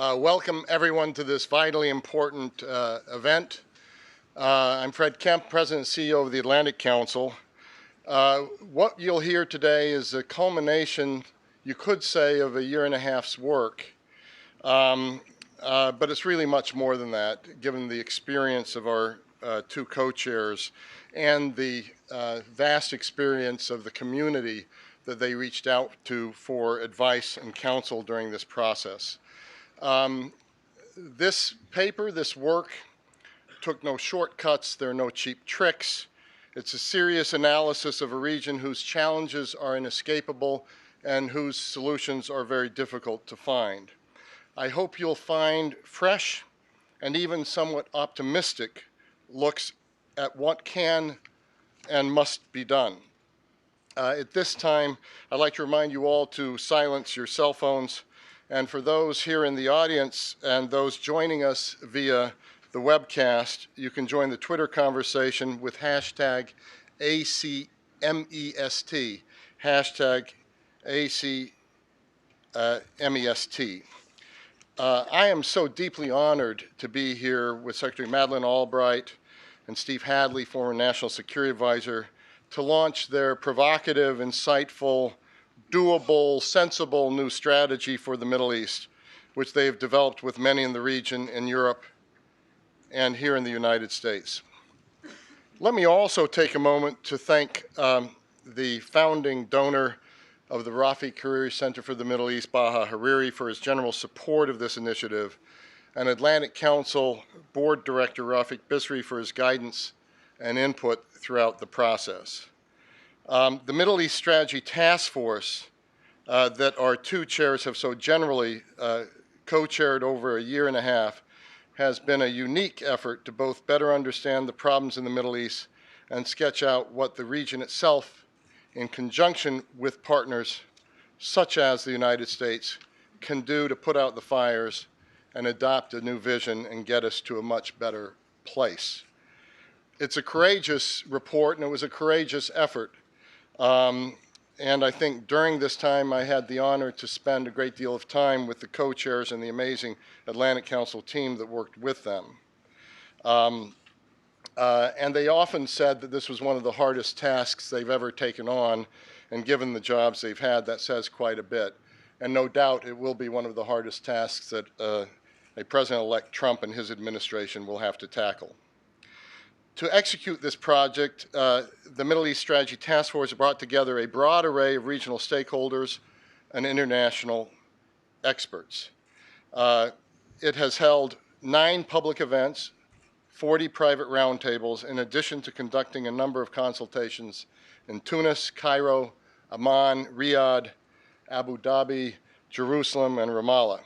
Welcome everyone to this vitally important event. I'm Fred Kemp, President and CEO of the Atlantic Council. What you'll hear today is a culmination, you could say, of a year and a half's work. But it's really much more than that, given the experience of our two co-chairs and the vast experience of the community that they reached out to for advice and counsel during this process. This paper, this work, took no shortcuts. There are no cheap tricks. It's a serious analysis of a region whose challenges are inescapable and whose solutions are very difficult to find. I hope you'll find fresh and even somewhat optimistic looks at what can and must be done. At this time, I'd like to remind you all to silence your cell phones. And for those here in the audience and those joining us via the webcast, you can join the Twitter conversation with hashtag ACMEST, hashtag ACMEST. I am so deeply honored to be here with Secretary Madeleine Albright and Steve Hadley, former National Security Advisor, to launch their provocative, insightful, doable, sensible new strategy for the Middle East, which they have developed with many in the region, in Europe, and here in the United States. Let me also take a moment to thank the founding donor of the Rafiq Hariri Center for the Middle East, Baha Hariri, for his general support of this initiative, and Atlantic Council Board Director Rafiq Bisri for his guidance and input throughout the process. The Middle East Strategy Task Force that our two chairs have so generally co-chaired over a year and a half has been a unique effort to both better understand the problems in the Middle East and sketch out what the region itself, in conjunction with partners such as the United States, can do to put out the fires and adopt a new vision and get us to a much better place. It's a courageous report, and it was a courageous effort. And I think during this time I had the honor to spend a great deal of time with the co-chairs and the amazing Atlantic Council team that worked with them. And they often said that this was one of the hardest tasks they've ever taken on, and given the jobs they've had, that says quite a bit. And no doubt it will be one of the hardest tasks that a President-elect Trump and his administration will have to tackle. To execute this project, the Middle East Strategy Task Force brought together a broad array of regional stakeholders and international experts. It has held 9 public events, 40 private roundtables, in addition to conducting a number of consultations in Tunis, Cairo, Amman, Riyadh, Abu Dhabi, Jerusalem, and Ramallah.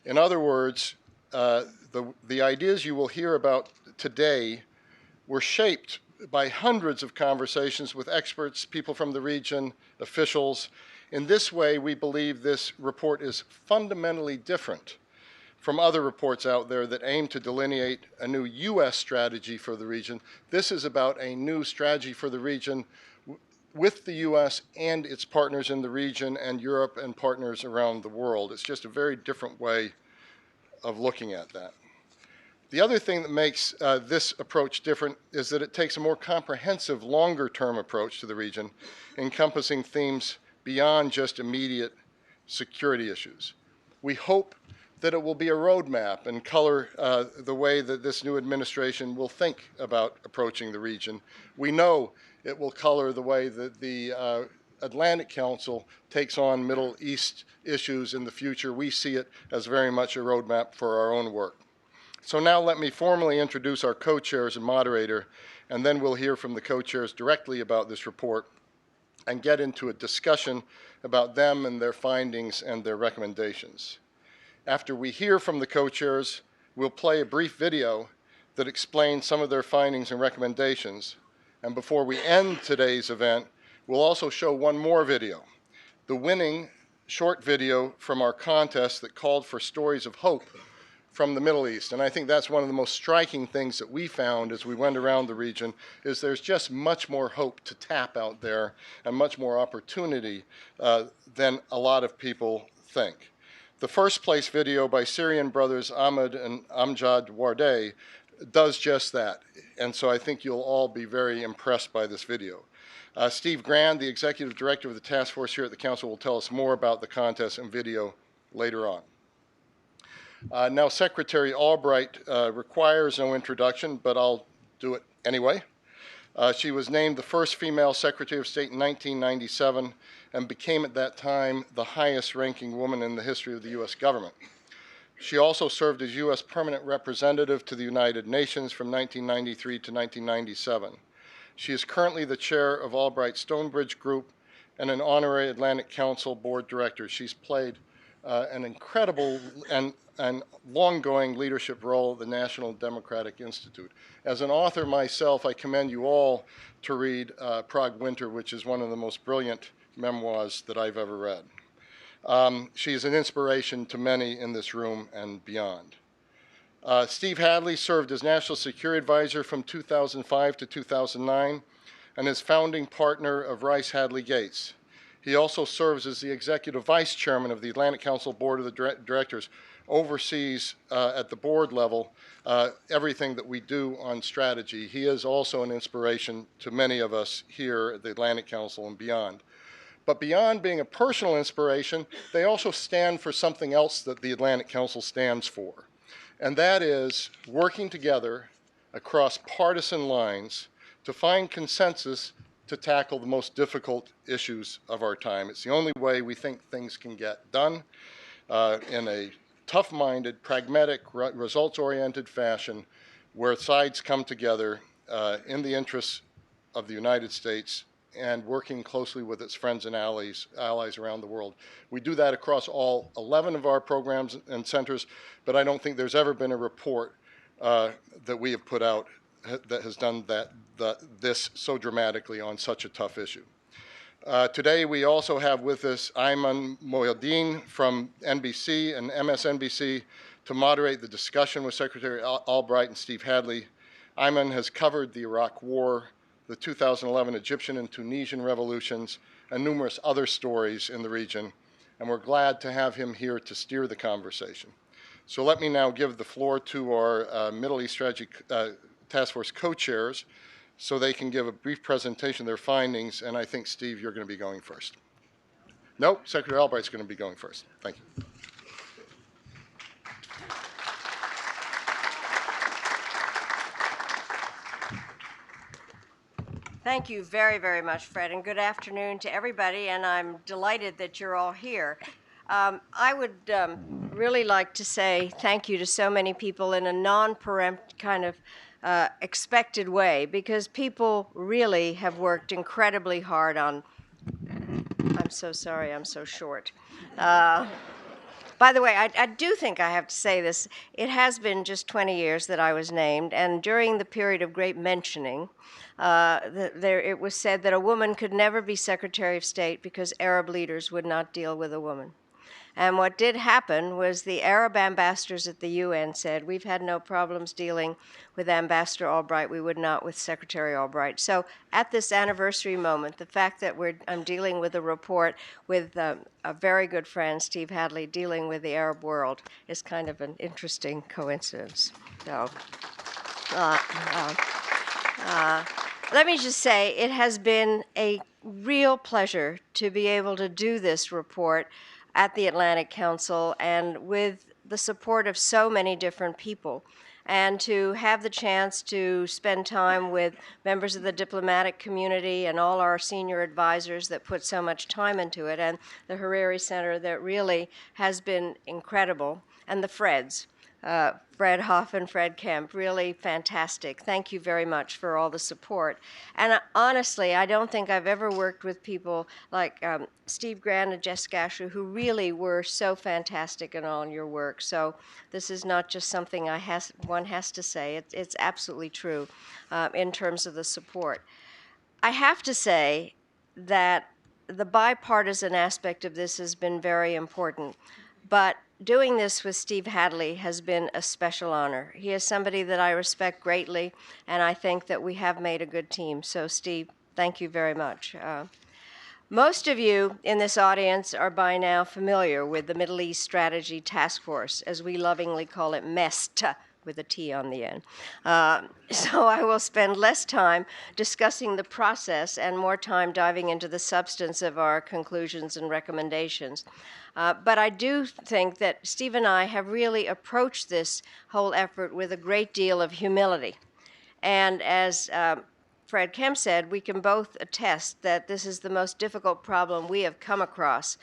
In other words, the ideas you will hear about today were shaped by hundreds of conversations with experts, people from the region, officials. In this way, we believe this report is fundamentally different from other reports out there that aim to delineate a new U.S. strategy for the region. This is about a new strategy for the region with the U.S. and its partners in the region, and Europe and partners around the world. It's just a very different way of looking at that. The other thing that makes this approach different is that it takes a more comprehensive, longer-term approach to the region, encompassing themes beyond just immediate security issues. We hope that it will be a roadmap and color the way that this new administration will think about approaching the region. We know it will color the way that the Atlantic Council takes on Middle East issues in the future. We see it as very much a roadmap for our own work. So now let me formally introduce our co-chairs and moderator, and then we'll hear from the co-chairs directly about this report and get into a discussion about them and their findings and their recommendations. After we hear from the co-chairs, we'll play a brief video that explains some of their findings and recommendations. And before we end today's event, we'll also show one more video, the winning short video from our contest that called for stories of hope from the Middle East. And I think that's one of the most striking things that we found as we went around the region, is there's just much more hope to tap out there and much more opportunity than a lot of people think. The first place video by Syrian brothers Ahmed and Amjad Wardeh does just that. And so I think you'll all be very impressed by this video. Steve Grand, the executive director of the task force here at the council, will tell us more about the contest and video later on. Now, Secretary Albright requires no introduction, but I'll do it anyway. She was named the first female Secretary of State in 1997 and became at that time the highest ranking woman in the history of the U.S. government. She also served as U.S. Permanent Representative to the United Nations from 1993 to 1997. She is currently the chair of Albright Stonebridge Group and an honorary Atlantic Council board director. She's played an incredible and long-going leadership role at the National Democratic Institute. As an author myself, I commend you all to read Prague Winter, which is one of the most brilliant memoirs that I've ever read. She is an inspiration to many in this room and beyond. Steve Hadley served as National Security Advisor from 2005 to 2009 and is founding partner of Rice Hadley Gates. He also serves as the Executive Vice Chairman of the Atlantic Council Board of the Directors, oversees at the board level everything that we do on strategy. He is also an inspiration to many of us here at the Atlantic Council and beyond. But beyond being a personal inspiration, they also stand for something else that the Atlantic Council stands for. And that is working together across partisan lines to find consensus to tackle the most difficult issues of our time. It's the only way we think things can get done in a tough-minded, pragmatic, results-oriented fashion where sides come together in the interests of the United States and working closely with its friends and allies around the world. We do that across all 11 of our programs and centers, but I don't think there's ever been a report that we have put out that has done this so dramatically on such a tough issue. Today we also have with us Ayman Mohyeldin from NBC and MSNBC to moderate the discussion with Secretary Albright and Steve Hadley. Ayman has covered the Iraq War, the 2011 Egyptian and Tunisian revolutions, and numerous other stories in the region, and we're glad to have him here to steer the conversation. So let me now give the floor to our Middle East Strategy Task Force co-chairs so they can give a brief presentation of their findings, and I think, Steve, you're going to be going first. No, Secretary Albright's going to be going first. Thank you. Thank you very, very much, Fred, and good afternoon to everybody, and I'm delighted that you're all here. I would really like to say thank you to so many people in a non-perempt kind of expected way, because people really have worked incredibly hard on, I'm so sorry, I'm so short. By the way, I do think I have to say this. It has been just 20 years that I was named, and during the period of great mentioning, it was said that a woman could never be Secretary of State because Arab leaders would not deal with a woman. And what did happen was the Arab ambassadors at the UN said, we've had no problems dealing with Ambassador Albright, we would not with Secretary Albright. So at this anniversary moment, the fact that I'm dealing with a report with a very good friend, Steve Hadley, dealing with the Arab world is kind of an interesting coincidence. So, let me just say, it has been a real pleasure to be able to do this report at the Atlantic Council and with the support of so many different people, and to have the chance to spend time with members of the diplomatic community and all our senior advisors that put so much time into it, and the Hariri Center that really has been incredible, and the Freds. Fred Huff and Fred Kemp, really fantastic. Thank you very much for all the support. And honestly, I don't think I've ever worked with people like Steve Grand and Jessica Asher, who really were so fantastic in all your work. So this is not just something one has to say. It's absolutely true in terms of the support. I have to say that the bipartisan aspect of this has been very important. But doing this with Steve Hadley has been a special honor. He is somebody that I respect greatly, and I think that we have made a good team. So, Steve, thank you very much. Most of you in this audience are by now familiar with the Middle East Strategy Task Force, as we lovingly call it MEST, with a T on the end. So I will spend less time discussing the process and more time diving into the substance of our conclusions and recommendations. But I do think that Steve and I have really approached this whole effort with a great deal of humility. And as Fred Kemp said, we can both attest that this is the most difficult problem we have come across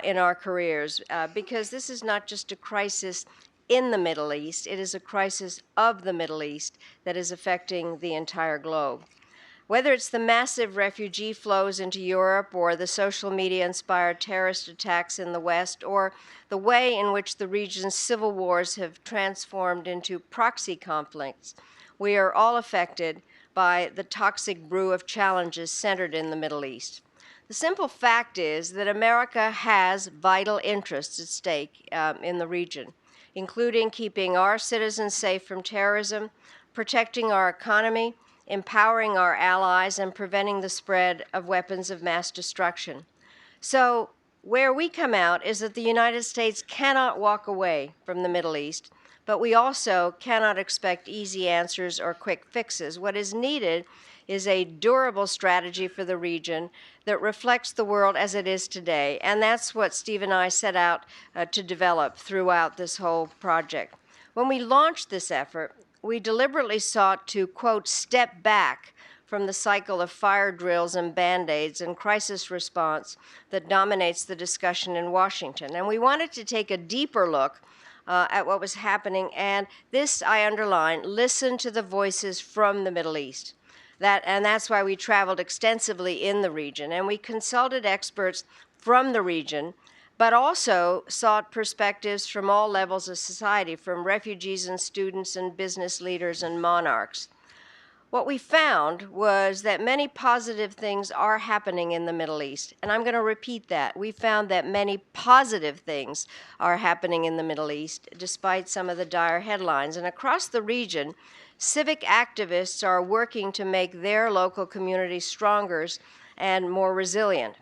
in our careers, because this is not just a crisis in the Middle East, it is a crisis of the Middle East that is affecting the entire globe. Whether it's the massive refugee flows into Europe or the social media-inspired terrorist attacks in the West or the way in which the region's civil wars have transformed into proxy conflicts, we are all affected by the toxic brew of challenges centered in the Middle East. The simple fact is that America has vital interests at stake in the region, including keeping our citizens safe from terrorism, protecting our economy, empowering our allies, and preventing the spread of weapons of mass destruction. So where we come out is that the United States cannot walk away from the Middle East, but we also cannot expect easy answers or quick fixes. What is needed is a durable strategy for the region that reflects the world as it is today, and that's what Steve and I set out to develop throughout this whole project. When we launched this effort, we deliberately sought to, quote, step back from the cycle of fire drills and Band-Aids and crisis response that dominates the discussion in Washington. And we wanted to take a deeper look at what was happening, and this, I underline, listen to the voices from the Middle East. And that's why we traveled extensively in the region, and we consulted experts from the region, but also sought perspectives from all levels of society, from refugees and students and business leaders and monarchs. What we found was that many positive things are happening in the Middle East, and I'm going to repeat that. We found that many positive things are happening in the Middle East, despite some of the dire headlines. And across the region, civic activists are working to make their local communities stronger and more resilient.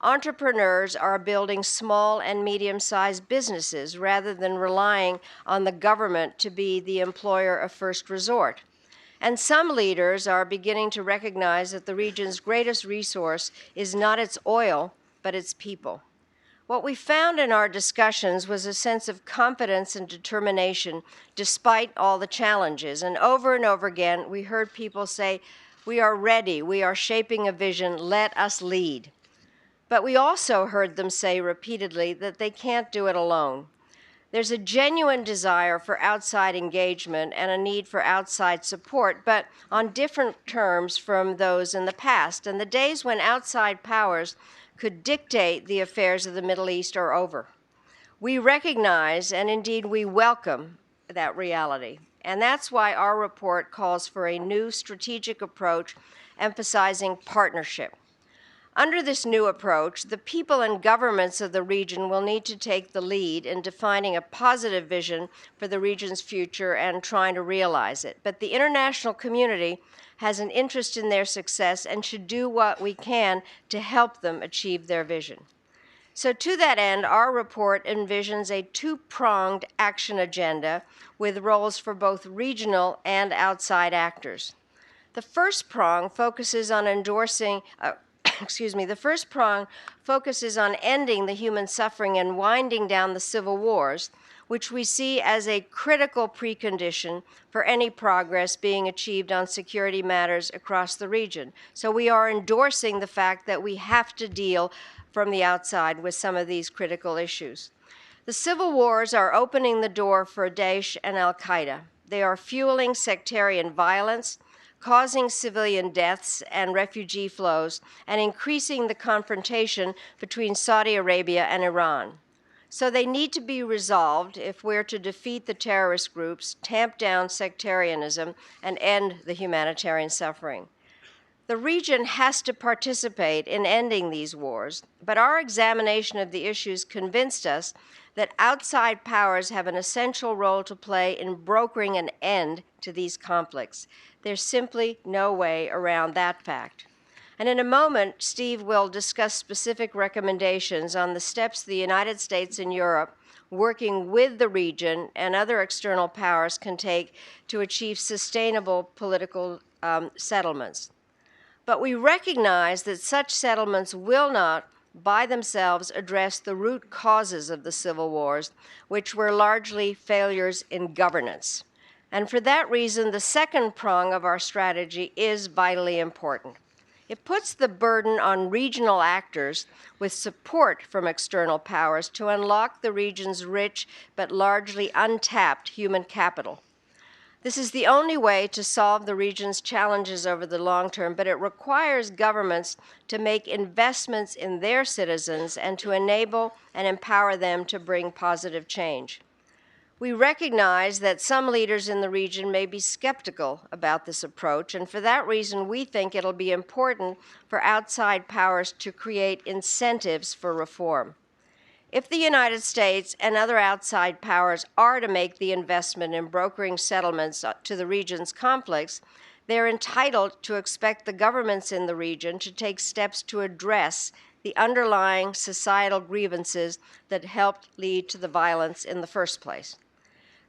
Entrepreneurs are building small and medium-sized businesses rather than relying on the government to be the employer of first resort. And some leaders are beginning to recognize that the region's greatest resource is not its oil, but its people. What we found in our discussions was a sense of confidence and determination despite all the challenges. And over again, we heard people say, "We are ready, we are shaping a vision, let us lead." But we also heard them say repeatedly that they can't do it alone. There's a genuine desire for outside engagement and a need for outside support, but on different terms from those in the past. And the days when outside powers could dictate the affairs of the Middle East are over. We recognize, and indeed we welcome, that reality. And that's why our report calls for a new strategic approach emphasizing partnership. Under this new approach, the people and governments of the region will need to take the lead in defining a positive vision for the region's future and trying to realize it. But the international community has an interest in their success and should do what we can to help them achieve their vision. So to that end, our report envisions a two-pronged action agenda with roles for both regional and outside actors. The first prong focuses on the first prong focuses on ending the human suffering and winding down the civil wars, which we see as a critical precondition for any progress being achieved on security matters across the region. So we are endorsing the fact that we have to deal from the outside with some of these critical issues. The civil wars are opening the door for Daesh and al-Qaeda. They are fueling sectarian violence, causing civilian deaths and refugee flows, and increasing the confrontation between Saudi Arabia and Iran. So they need to be resolved if we're to defeat the terrorist groups, tamp down sectarianism, and end the humanitarian suffering. The region has to participate in ending these wars, but our examination of the issues convinced us that outside powers have an essential role to play in brokering an end to these conflicts. There's simply no way around that fact. And in a moment, Steve will discuss specific recommendations on the steps the United States and Europe, working with the region and other external powers, can take to achieve sustainable political settlements. But we recognize that such settlements will not, by themselves, address the root causes of the civil wars, which were largely failures in governance. And for that reason, the second prong of our strategy is vitally important. It puts the burden on regional actors with support from external powers to unlock the region's rich but largely untapped human capital. This is the only way to solve the region's challenges over the long term, but it requires governments to make investments in their citizens and to enable and empower them to bring positive change. We recognize that some leaders in the region may be skeptical about this approach, and for that reason, we think it'll be important for outside powers to create incentives for reform. If the United States and other outside powers are to make the investment in brokering settlements to the region's conflicts, they're entitled to expect the governments in the region to take steps to address the underlying societal grievances that helped lead to the violence in the first place.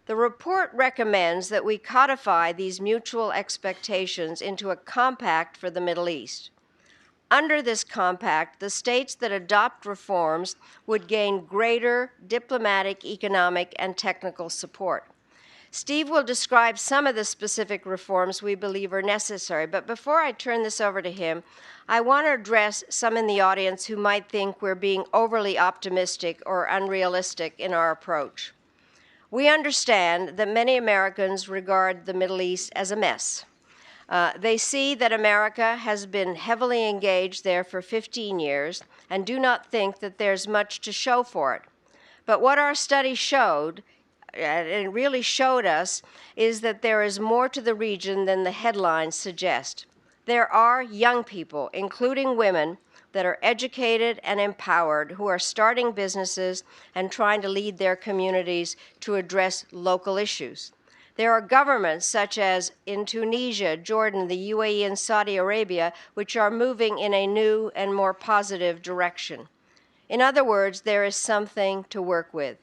The report recommends that we codify these mutual expectations into a compact for the Middle East. Under this compact, the states that adopt reforms would gain greater diplomatic, economic, and technical support. Steve will describe some of the specific reforms we believe are necessary, but before I turn this over to him, I want to address some in the audience who might think we're being overly optimistic or unrealistic in our approach. We understand that many Americans regard the Middle East as a mess. They see that America has been heavily engaged there for 15 years and do not think that there's much to show for it. But what our study showed, and it really showed us, is that there is more to the region than the headlines suggest. There are young people, including women, that are educated and empowered, who are starting businesses and trying to lead their communities to address local issues. There are governments, such as in Tunisia, Jordan, the UAE, and Saudi Arabia, which are moving in a new and more positive direction. In other words, there is something to work with.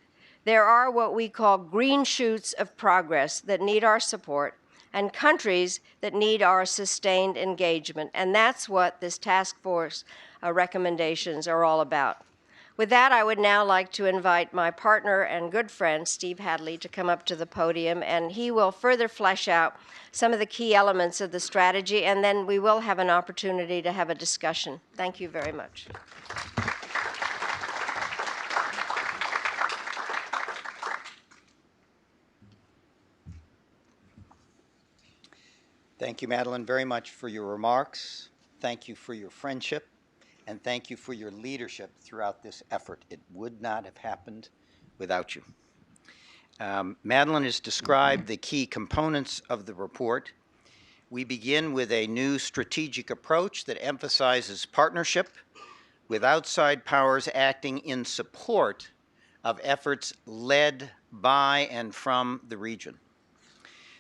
There are what we call green shoots of progress that need our support, and countries that need our sustained engagement. And that's what this task force recommendations are all about. With that, I would now like to invite my partner and good friend, Steve Hadley, to come up to the podium, and he will further flesh out some of the key elements of the strategy, and then we will have an opportunity to have a discussion. Thank you very much. Thank you, Madeline, very much for your remarks. Thank you for your friendship. And thank you for your leadership throughout this effort. It would not have happened without you. Madeline has described the key components of the report. We begin with a new strategic approach that emphasizes partnership with outside powers acting in support of efforts led by and from the region.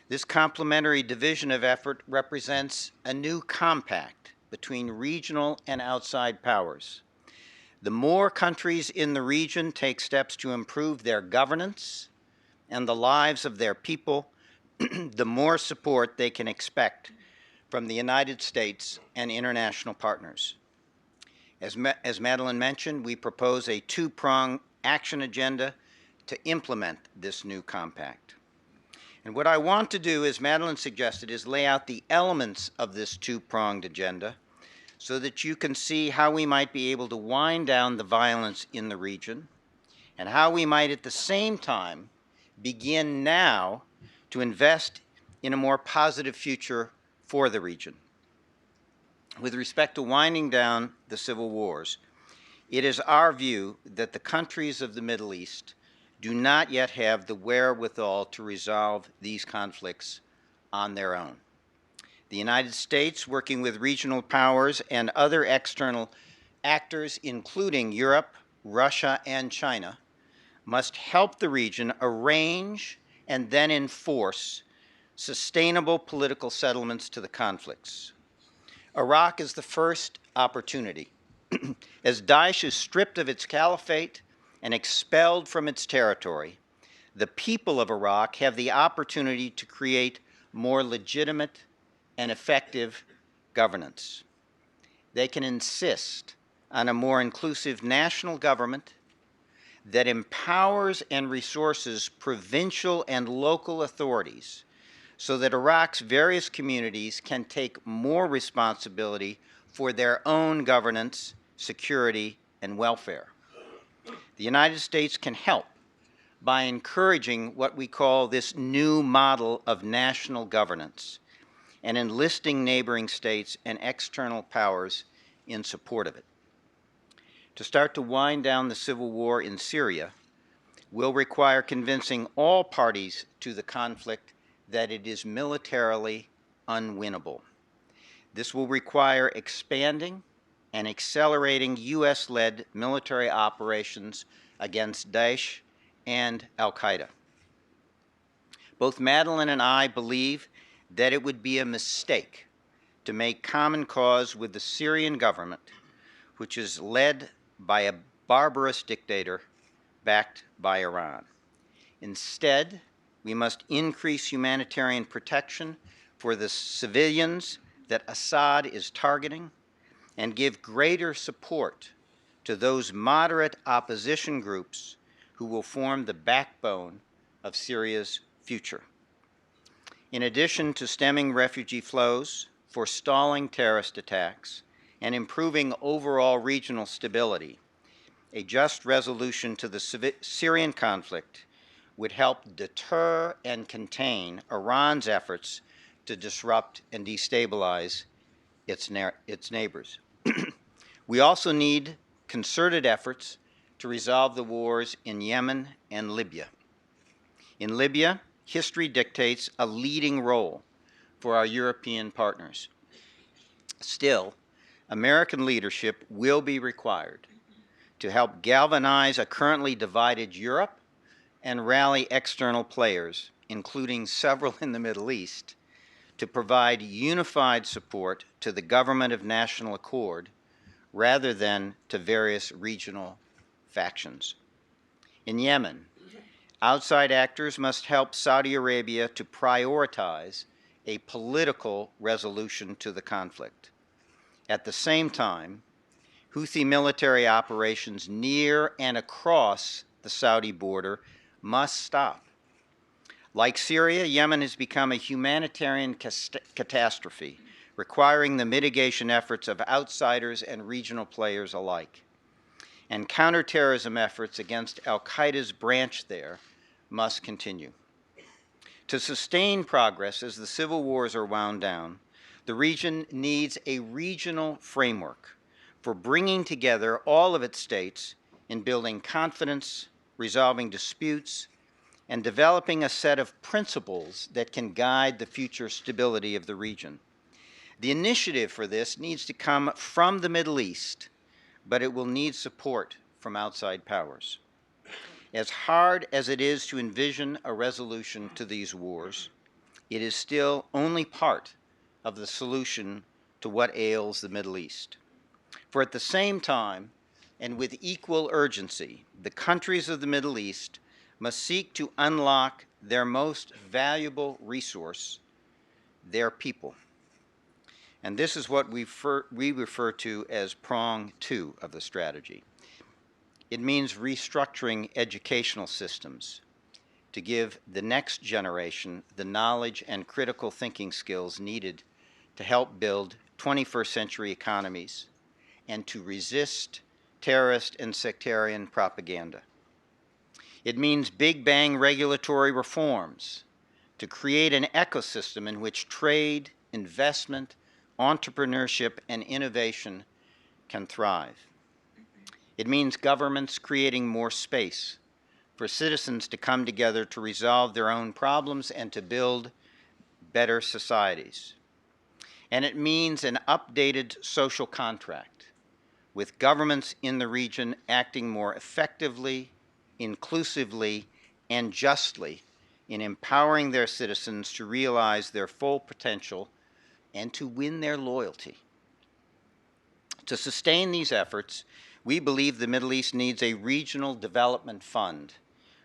This complementary division of effort represents a new compact between regional and outside powers. The more countries in the region take steps to improve their governance and the lives of their people, the more support they can expect from the United States and international partners. As Madeline mentioned, we propose a two-pronged action agenda to implement this new compact. And what I want to do, as Madeline suggested, is lay out the elements of this two-pronged agenda so that you can see how we might be able to wind down the violence in the region and how we might at the same time begin now to invest in a more positive future for the region. With respect to winding down the civil wars, it is our view that the countries of the Middle East do not yet have the wherewithal to resolve these conflicts on their own. The United States, working with regional powers and other external actors, including Europe, Russia, and China, must help the region arrange and then enforce sustainable political settlements to the conflicts. Iraq is the first opportunity. As Daesh is stripped of its caliphate and expelled from its territory, the people of Iraq have the opportunity to create more legitimate and effective governance. They can insist on a more inclusive national government that empowers and resources provincial and local authorities so that Iraq's various communities can take more responsibility for their own governance, security, and welfare. The United States can help by encouraging what we call this new model of national governance and enlisting neighboring states and external powers in support of it. To start to wind down the civil war in Syria will require convincing all parties to the conflict that it is militarily unwinnable. This will require expanding and accelerating U.S.-led military operations against Daesh and al-Qaeda. Both Madeleine and I believe that it would be a mistake to make common cause with the Syrian government, which is led by a barbarous dictator backed by Iran. Instead, we must increase humanitarian protection for the civilians that Assad is targeting and give greater support to those moderate opposition groups who will form the backbone of Syria's future. In addition to stemming refugee flows, forestalling terrorist attacks, and improving overall regional stability, a just resolution to the Syrian conflict would help deter and contain Iran's efforts to disrupt and destabilize its neighbors. We also need concerted efforts to resolve the wars in Yemen and Libya. In Libya, history dictates a leading role for our European partners. Still, American leadership will be required to help galvanize a currently divided Europe and rally external players, including several in the Middle East, to provide unified support to the government of national accord rather than to various regional factions. In Yemen, outside actors must help Saudi Arabia to prioritize a political resolution to the conflict. At the same time, Houthi military operations near and across the Saudi border must stop. Like Syria, Yemen has become a humanitarian catastrophe, requiring the mitigation efforts of outsiders and regional players alike. And counterterrorism efforts against al-Qaeda's branch there must continue. To sustain progress as the civil wars are wound down, the region needs a regional framework for bringing together all of its states in building confidence, resolving disputes, and developing a set of principles that can guide the future stability of the region. The initiative for this needs to come from the Middle East, but it will need support from outside powers. As hard as it is to envision a resolution to these wars, it is still only part of the solution to what ails the Middle East. For at the same time, and with equal urgency, the countries of the Middle East must seek to unlock their most valuable resource, their people. And this is what we refer to as prong 2 of the strategy. It means restructuring educational systems to give the next generation the knowledge and critical thinking skills needed to help build 21st century economies and to resist terrorist and sectarian propaganda. It means big bang regulatory reforms to create an ecosystem in which trade, investment, entrepreneurship, and innovation can thrive. It means governments creating more space for citizens to come together to resolve their own problems and to build better societies. And it means an updated social contract with governments in the region acting more effectively, inclusively, and justly in empowering their citizens to realize their full potential and to win their loyalty To sustain these efforts, we believe the Middle East needs a regional development fund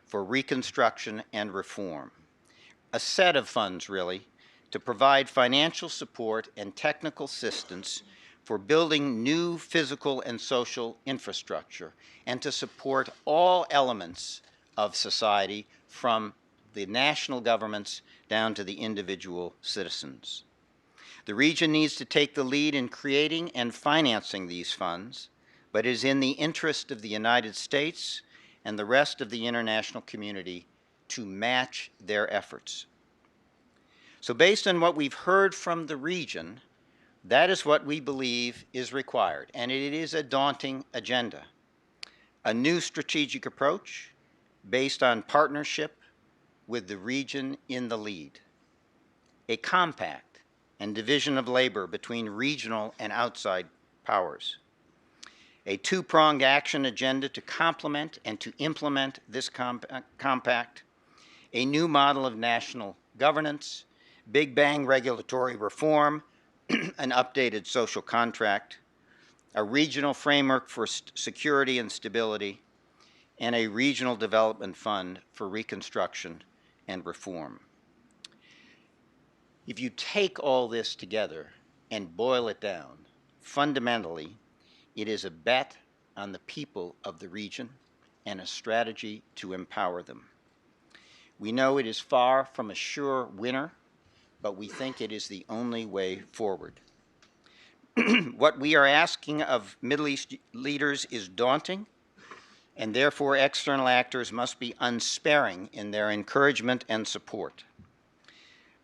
for reconstruction and reform. A set of funds, really, to provide financial support and technical assistance for building new physical and social infrastructure, and to support all elements of society from the national governments down to the individual citizens. The region needs to take the lead in creating and financing these funds, but it is in the interest of the United States and the rest of the international community to match their efforts. So based on what we've heard from the region, that is what we believe is required, and it is a daunting agenda. A new strategic approach based on partnership with the region in the lead. A compact and division of labor between regional and outside powers. A two-pronged action agenda to complement and to implement this compact. A new model of national governance, Big Bang regulatory reform, an updated social contract, a regional framework for security and stability, and a regional development fund for reconstruction and reform. If you take all this together and boil it down, fundamentally, it is a bet on the people of the region and a strategy to empower them. We know it is far from a sure winner, but we think it is the only way forward. What we are asking of Middle East leaders is daunting, and therefore external actors must be unsparing in their encouragement and support.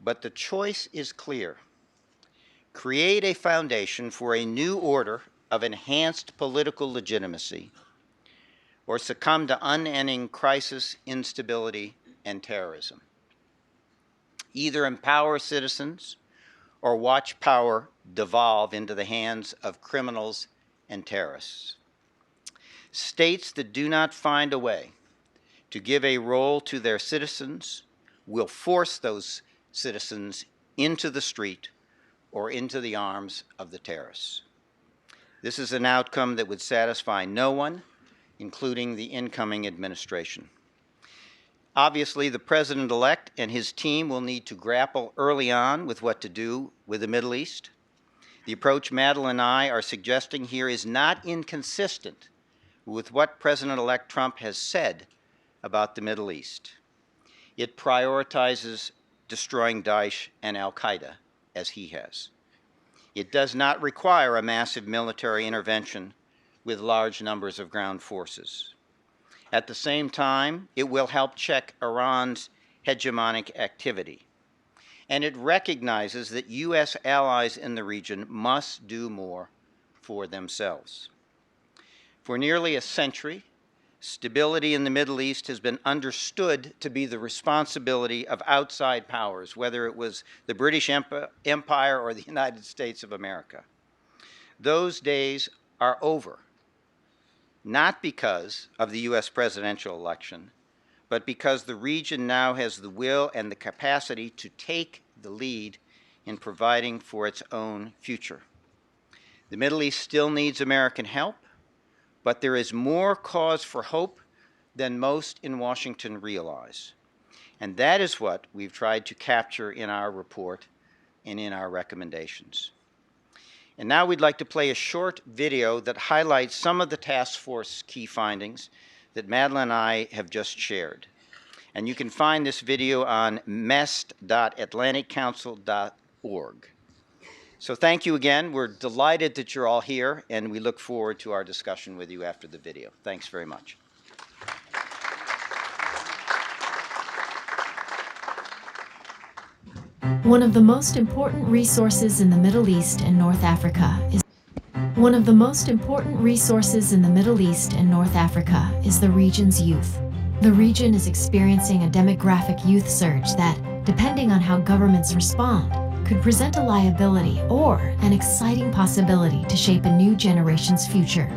But the choice is clear. Create a foundation for a new order of enhanced political legitimacy, or succumb to unending crisis, instability, and terrorism. Either empower citizens or watch power devolve into the hands of criminals and terrorists. States that do not find a way to give a role to their citizens will force those citizens into the street or into the arms of the terrorists. This is an outcome that would satisfy no one, including the incoming administration. Obviously, the President-elect and his team will need to grapple early on with what to do with the Middle East. The approach Madeline and I are suggesting here is not inconsistent with what President-elect Trump has said about the Middle East. It prioritizes destroying Daesh and al-Qaeda, as he has. It does not require a massive military intervention with large numbers of ground forces. At the same time, it will help check Iran's hegemonic activity. And it recognizes that U.S. allies in the region must do more for themselves. For nearly a century, stability in the Middle East has been understood to be the responsibility of outside powers, whether it was the British Empire or the United States of America. Those days are over, not because of the U.S. presidential election, but because the region now has the will and the capacity to take the lead in providing for its own future. The Middle East still needs American help, but there is more cause for hope than most in Washington realize. And that is what we've tried to capture in our report and in our recommendations. And now we'd like to play a short video that highlights some of the task force key findings that Madeline and I have just shared. And you can find this video on mest.atlanticcouncil.org. So thank you again. We're delighted that you're all here, and we look forward to our discussion with you after the video. Thanks very much. One of the most important resources in the Middle East and North Africa is the region's youth. The region is experiencing a demographic youth surge that, depending on how governments respond, could present a liability or an exciting possibility to shape a new generation's future.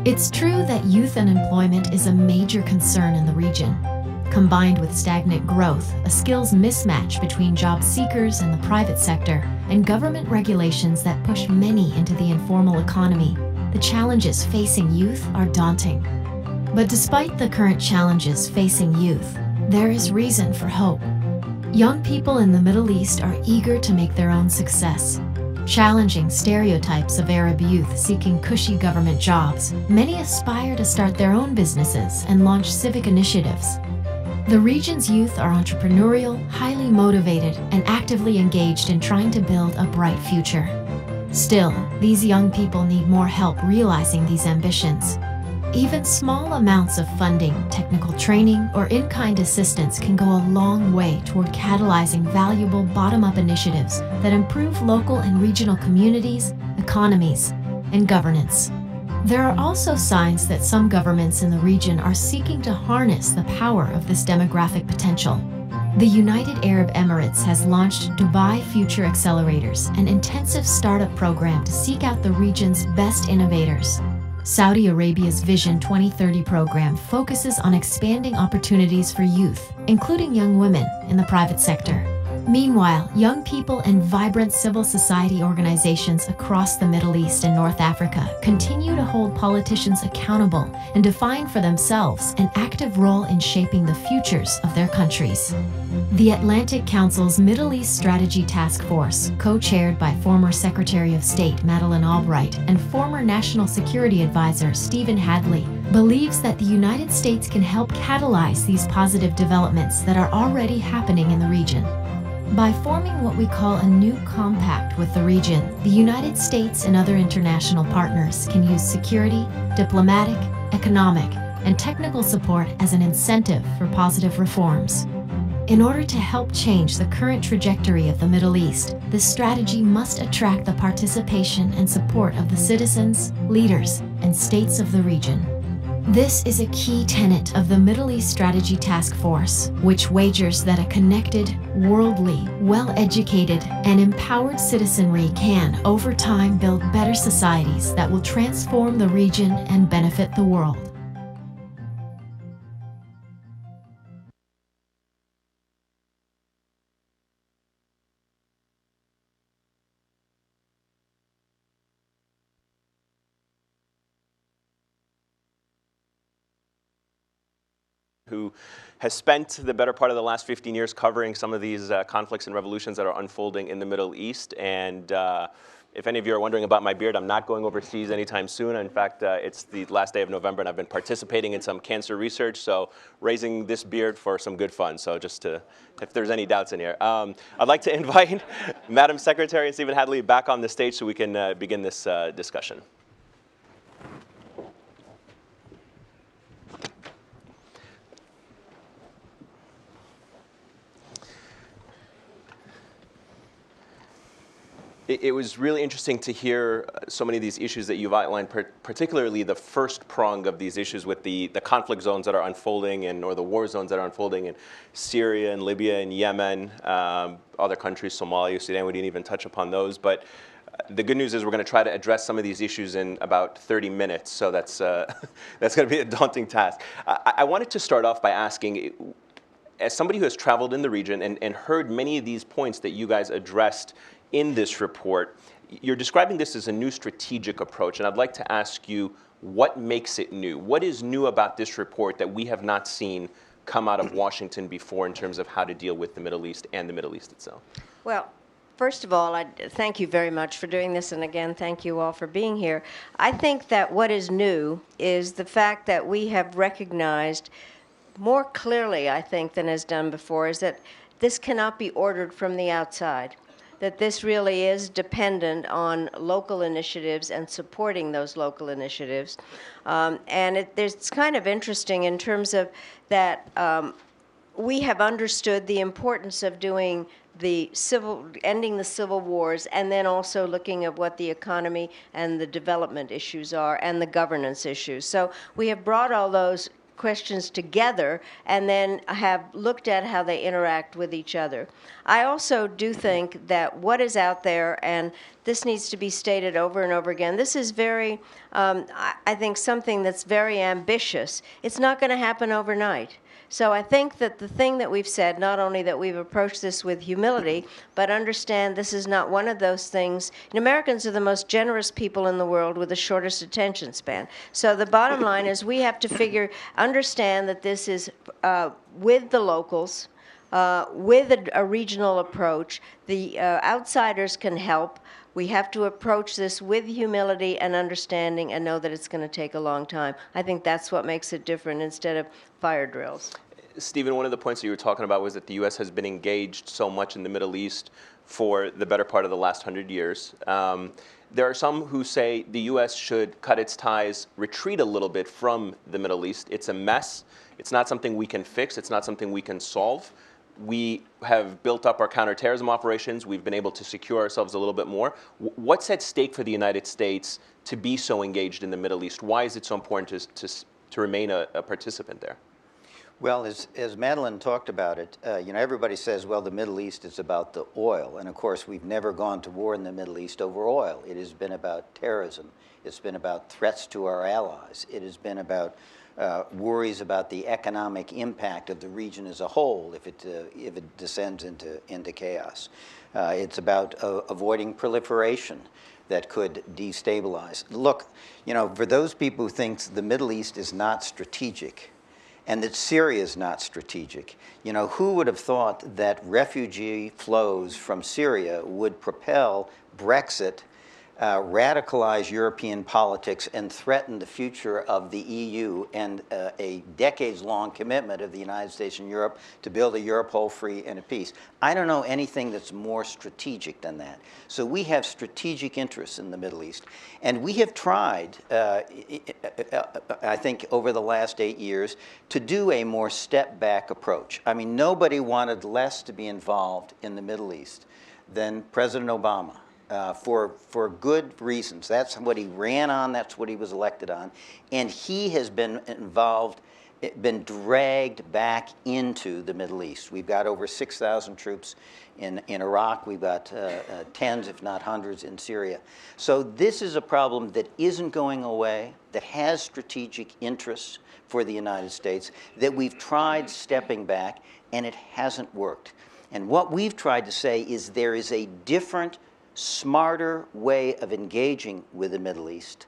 It's true that youth unemployment is a major concern in the region. Combined with stagnant growth, a skills mismatch between job seekers and the private sector, and government regulations that push many into the informal economy, the challenges facing youth are daunting. But despite the current challenges facing youth, there is reason for hope. Young people in the Middle East are eager to make their own success. Challenging stereotypes of Arab youth seeking cushy government jobs, many aspire to start their own businesses and launch civic initiatives. The region's youth are entrepreneurial, highly motivated, and actively engaged in trying to build a bright future. Still, these young people need more help realizing these ambitions. Even small amounts of funding, technical training, or in-kind assistance can go a long way toward catalyzing valuable bottom-up initiatives that improve local and regional communities, economies, and governance. There are also signs that some governments in the region are seeking to harness the power of this demographic potential. The United Arab Emirates has launched Dubai Future Accelerators, an intensive startup program to seek out the region's best innovators. Saudi Arabia's Vision 2030 program focuses on expanding opportunities for youth, including young women, in the private sector. Meanwhile, young people and vibrant civil society organizations across the Middle East and North Africa continue to hold politicians accountable and define for themselves an active role in shaping the futures of their countries. The Atlantic Council's Middle East Strategy Task Force, co-chaired by former Secretary of State Madeleine Albright and former National Security Advisor Stephen Hadley, believes that the United States can help catalyze these positive developments that are already happening in the region. By forming what we call a new compact with the region, the United States and other international partners can use security, diplomatic, economic, and technical support as an incentive for positive reforms. In order to help change the current trajectory of the Middle East, this strategy must attract the participation and support of the citizens, leaders, and states of the region. This is a key tenet of the Middle East Strategy Task Force, which wagers that a connected, worldly, well-educated, and empowered citizenry can, over time, build better societies that will transform the region and benefit the world. Who has spent the better part of the last 15 years covering some of these conflicts and revolutions that are unfolding in the Middle East. And if any of you are wondering about my beard, I'm not going overseas anytime soon. In fact, it's the last day of November, and I've been participating in some cancer research, so raising this beard for some good fun. So just to, if there's any doubts in here. I'd like to invite Madam Secretary and Stephen Hadley back on the stage so we can begin this discussion. It was really interesting to hear so many of these issues that you've outlined, particularly the first prong of these issues with the conflict zones that are unfolding or the war zones that are unfolding in Syria and Libya and Yemen, other countries, Somalia, Sudan. We didn't even touch upon those. But the good news is we're going to try to address some of these issues in about 30 minutes. So that's going to be a daunting task. I wanted to start off by asking, as somebody who has traveled in the region and heard many of these points that you guys addressed in this report, you're describing this as a new strategic approach, and I'd like to ask you what makes it new? What is new about this report that we have not seen come out of Washington before in terms of how to deal with the Middle East and the Middle East itself? Well, first of all, I thank you very much for doing this, and again, thank you all for being here. I think that what is new is the fact that we have recognized more clearly, I think, than is done before, is that this cannot be ordered from the outside, that this really is dependent on local initiatives and supporting those local initiatives. And it's kind of interesting in terms of that we have understood the importance of doing ending the civil wars, and then also looking at what the economy and the development issues are and the governance issues. So we have brought all those questions together and then have looked at how they interact with each other. I also do think that what is out there, and this needs to be stated over and over again, this is very, I think, something that's very ambitious. It's not going to happen overnight. So I think that the thing that we've said, not only that we've approached this with humility, but understand this is not one of those things. And Americans are the most generous people in the world with the shortest attention span. So the bottom line is we have to understand that this is with the locals, with a regional approach. The outsiders can help. We have to approach this with humility and understanding and know that it's going to take a long time. I think that's what makes it different instead of fire drills. Stephen, one of the points that you were talking about was that the U.S. has been engaged so much in the Middle East for the better part of the last 100 years. There are some who say the U.S. should cut its ties, retreat a little bit from the Middle East. It's a mess. It's not something we can fix. It's not something we can solve. We have built up our counterterrorism operations. We've been able to secure ourselves a little bit more. What's at stake for the United States to be so engaged in the Middle East? Why is it so important to remain a participant there? Well, as Madeline talked about it, everybody says, well, the Middle East is about the oil. And of course, we've never gone to war in the Middle East over oil. It has been about terrorism. It's been about threats to our allies. It has been about worries about the economic impact of the region as a whole if it descends into chaos. It's about avoiding proliferation that could destabilize. Look, for those people who think the Middle East is not strategic and that Syria is not strategic, who would have thought that refugee flows from Syria would propel Brexit, radicalize European politics, and threaten the future of the EU and a decades-long commitment of the United States and Europe to build a Europe whole, free, and at peace. I don't know anything that's more strategic than that. So we have strategic interests in the Middle East. And we have tried, I think, over the last 8 years, to do a more step-back approach. I mean, nobody wanted less to be involved in the Middle East than President Obama. For good reasons. That's what he ran on, that's what he was elected on. And he has been involved, been dragged back into the Middle East. We've got over 6,000 troops in Iraq. We've got tens, if not hundreds, in Syria. So this is a problem that isn't going away, that has strategic interests for the United States, that we've tried stepping back, and it hasn't worked. And what we've tried to say is there is a different, smarter way of engaging with the Middle East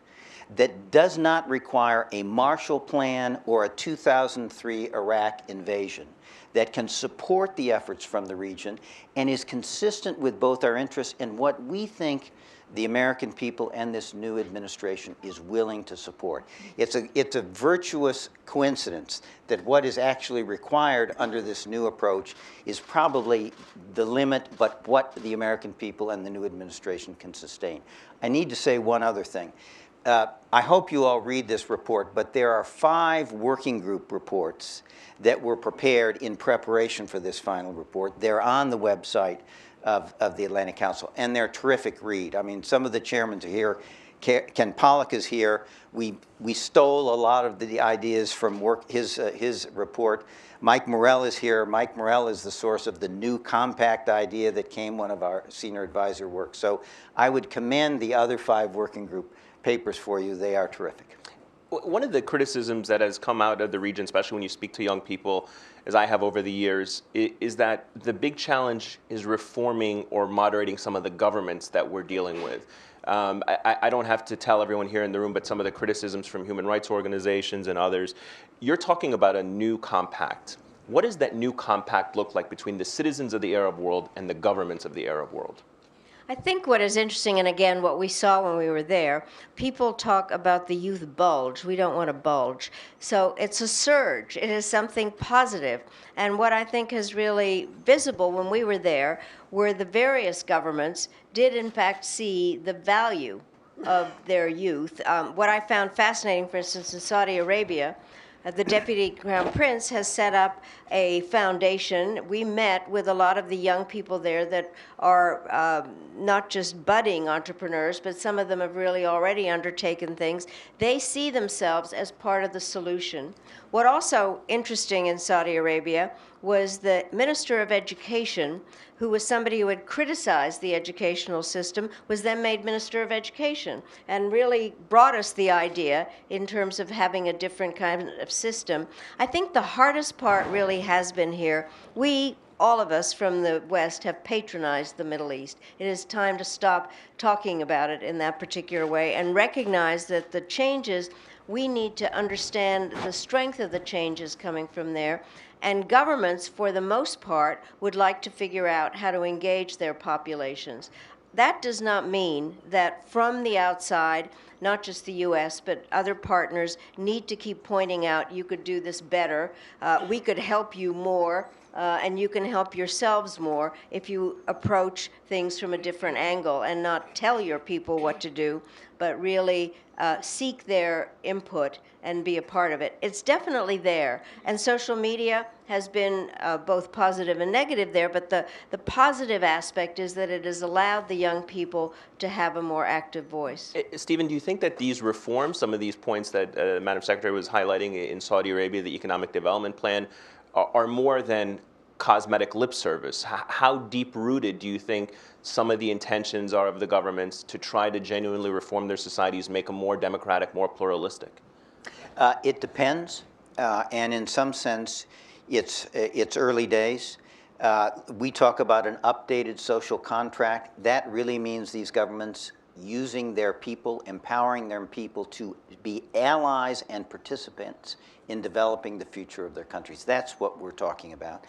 that does not require a Marshall Plan or a 2003 Iraq invasion, that can support the efforts from the region and is consistent with both our interests and what we think the American people and this new administration is willing to support. It's a virtuous coincidence that what is actually required under this new approach is probably the limit, but what the American people and the new administration can sustain. I need to say one other thing. I hope you all read this report, but there are 5 working group reports that were prepared in preparation for this final report. They're on the website of the Atlantic Council, and they're a terrific read. I mean, some of the chairmen are here. Ken Pollock is here. We stole a lot of the ideas from his report. Mike Morell is here. Mike Morell is the source of the new compact idea that came one of our senior advisor work. So I would commend the other 5 working group papers for you. They are terrific. One of the criticisms that has come out of the region, especially when you speak to young people, as I have over the years, is that the big challenge is reforming or moderating some of the governments that we're dealing with. I don't have to tell everyone here in the room, but some of the criticisms from human rights organizations and others, you're talking about a new compact. What does that new compact look like between the citizens of the Arab world and the governments of the Arab world? I think what is interesting, and again, what we saw when we were there, people talk about the youth bulge. We don't want a bulge. So it's a surge. It is something positive. And what I think is really visible when we were there were the various governments did, in fact, see the value of their youth. What I found fascinating, for instance, in Saudi Arabia, the Deputy Crown Prince has set up a foundation. We met with a lot of the young people there that are not just budding entrepreneurs, but some of them have really already undertaken things. They see themselves as part of the solution. What also interesting in Saudi Arabia was the Minister of Education, who was somebody who had criticized the educational system, was then made Minister of Education and really brought us the idea in terms of having a different kind of system. I think the hardest part really has been here. All of us from the West have patronized the Middle East. It is time to stop talking about it in that particular way and recognize that the changes, we need to understand the strength of the changes coming from there. And governments, for the most part, would like to figure out how to engage their populations. That does not mean that from the outside, not just the U.S., but other partners need to keep pointing out, you could do this better, we could help you more, and you can help yourselves more if you approach things from a different angle and not tell your people what to do, but really seek their input and be a part of it. It's definitely there, and social media has been both positive and negative there, but the positive aspect is that it has allowed the young people to have a more active voice. Stephen, do you think that these reforms, some of these points that Madam Secretary was highlighting in Saudi Arabia, the Economic Development Plan, are more than cosmetic lip service? How deep-rooted do you think some of the intentions are of the governments to try to genuinely reform their societies, make them more democratic, more pluralistic? It depends, and in some sense, it's early days. We talk about an updated social contract. That really means these governments using their people, empowering their people to be allies and participants in developing the future of their countries. That's what we're talking about.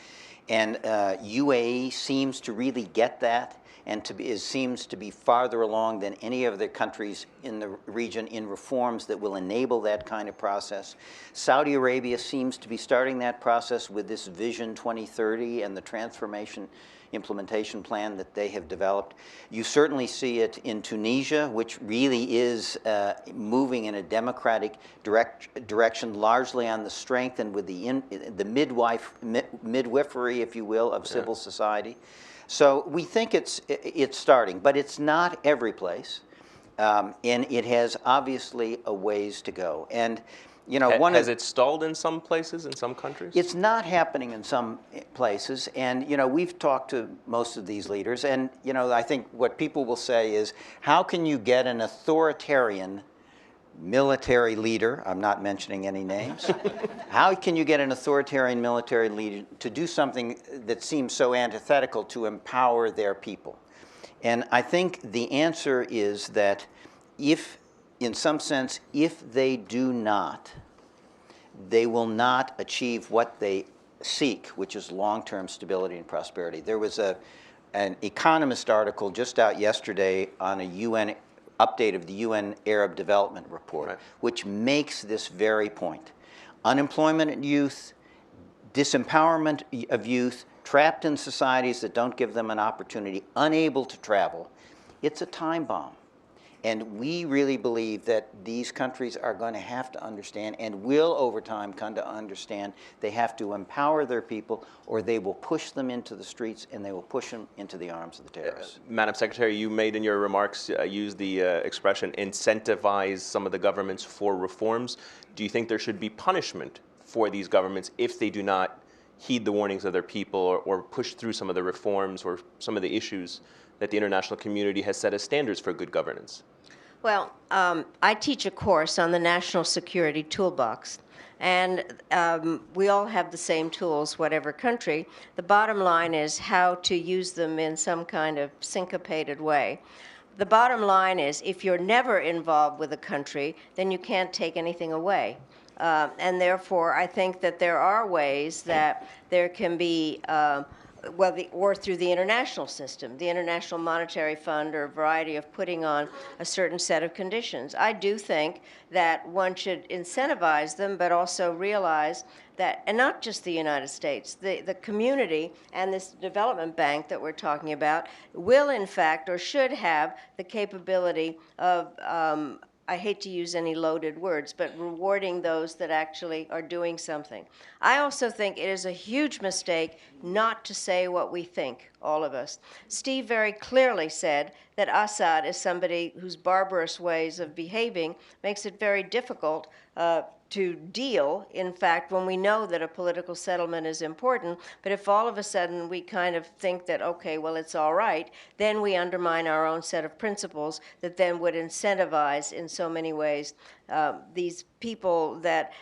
And UAE seems to really get that and seems to be farther along than any of the countries in the region in reforms that will enable that kind of process. Saudi Arabia seems to be starting that process with this Vision 2030 and the transformation implementation plan that they have developed. You certainly see it in Tunisia, which really is moving in a democratic direction, largely on the strength and with the midwifery, if you will, of civil society. So we think it's starting, but it's not every place, and it has obviously a ways to go. And you know, has it stalled in some places, in some countries? It's not happening in some places, and you know, we've talked to most of these leaders, and you know, I think what people will say is, how can you get an authoritarian military leader, I'm not mentioning any names, how can you get an authoritarian military leader to do something that seems so antithetical to empower their people? And I think the answer is that if, in some sense, if they do not, they will not achieve what they seek, which is long-term stability and prosperity. There was an Economist article just out yesterday on a UN update of the UN Arab Development Report, right, which makes this very point. Unemployment in youth, disempowerment of youth, trapped in societies that don't give them an opportunity, unable to travel. It's a time bomb. And we really believe that these countries are going to have to understand, and will over time come to understand, they have to empower their people, or they will push them into the streets and they will push them into the arms of the terrorists. Madam Secretary, you made in your remarks, used the expression incentivize some of the governments for reforms. Do you think there should be punishment for these governments if they do not heed the warnings of their people or push through some of the reforms or some of the issues that the international community has set as standards for good governance? Well, I teach a course on the National Security Toolbox, and we all have the same tools, whatever country. The bottom line is how to use them in some kind of syncopated way. The bottom line is, if you're never involved with a country, then you can't take anything away. And therefore, I think that there are ways that there can be or through the international system, the International Monetary Fund, or a variety of putting on a certain set of conditions. I do think that one should incentivize them, but also realize that, and not just the United States, the community and this development bank that we're talking about will in fact, or should have, the capability of I hate to use any loaded words, but rewarding those that actually are doing something. I also think it is a huge mistake not to say what we think, all of us. Steve very clearly said that Assad is somebody whose barbarous ways of behaving makes it very difficult to deal, in fact, when we know that a political settlement is important. But if all of a sudden we kind of think that, okay, well, it's all right, then we undermine our own set of principles that then would incentivize in so many ways these people that,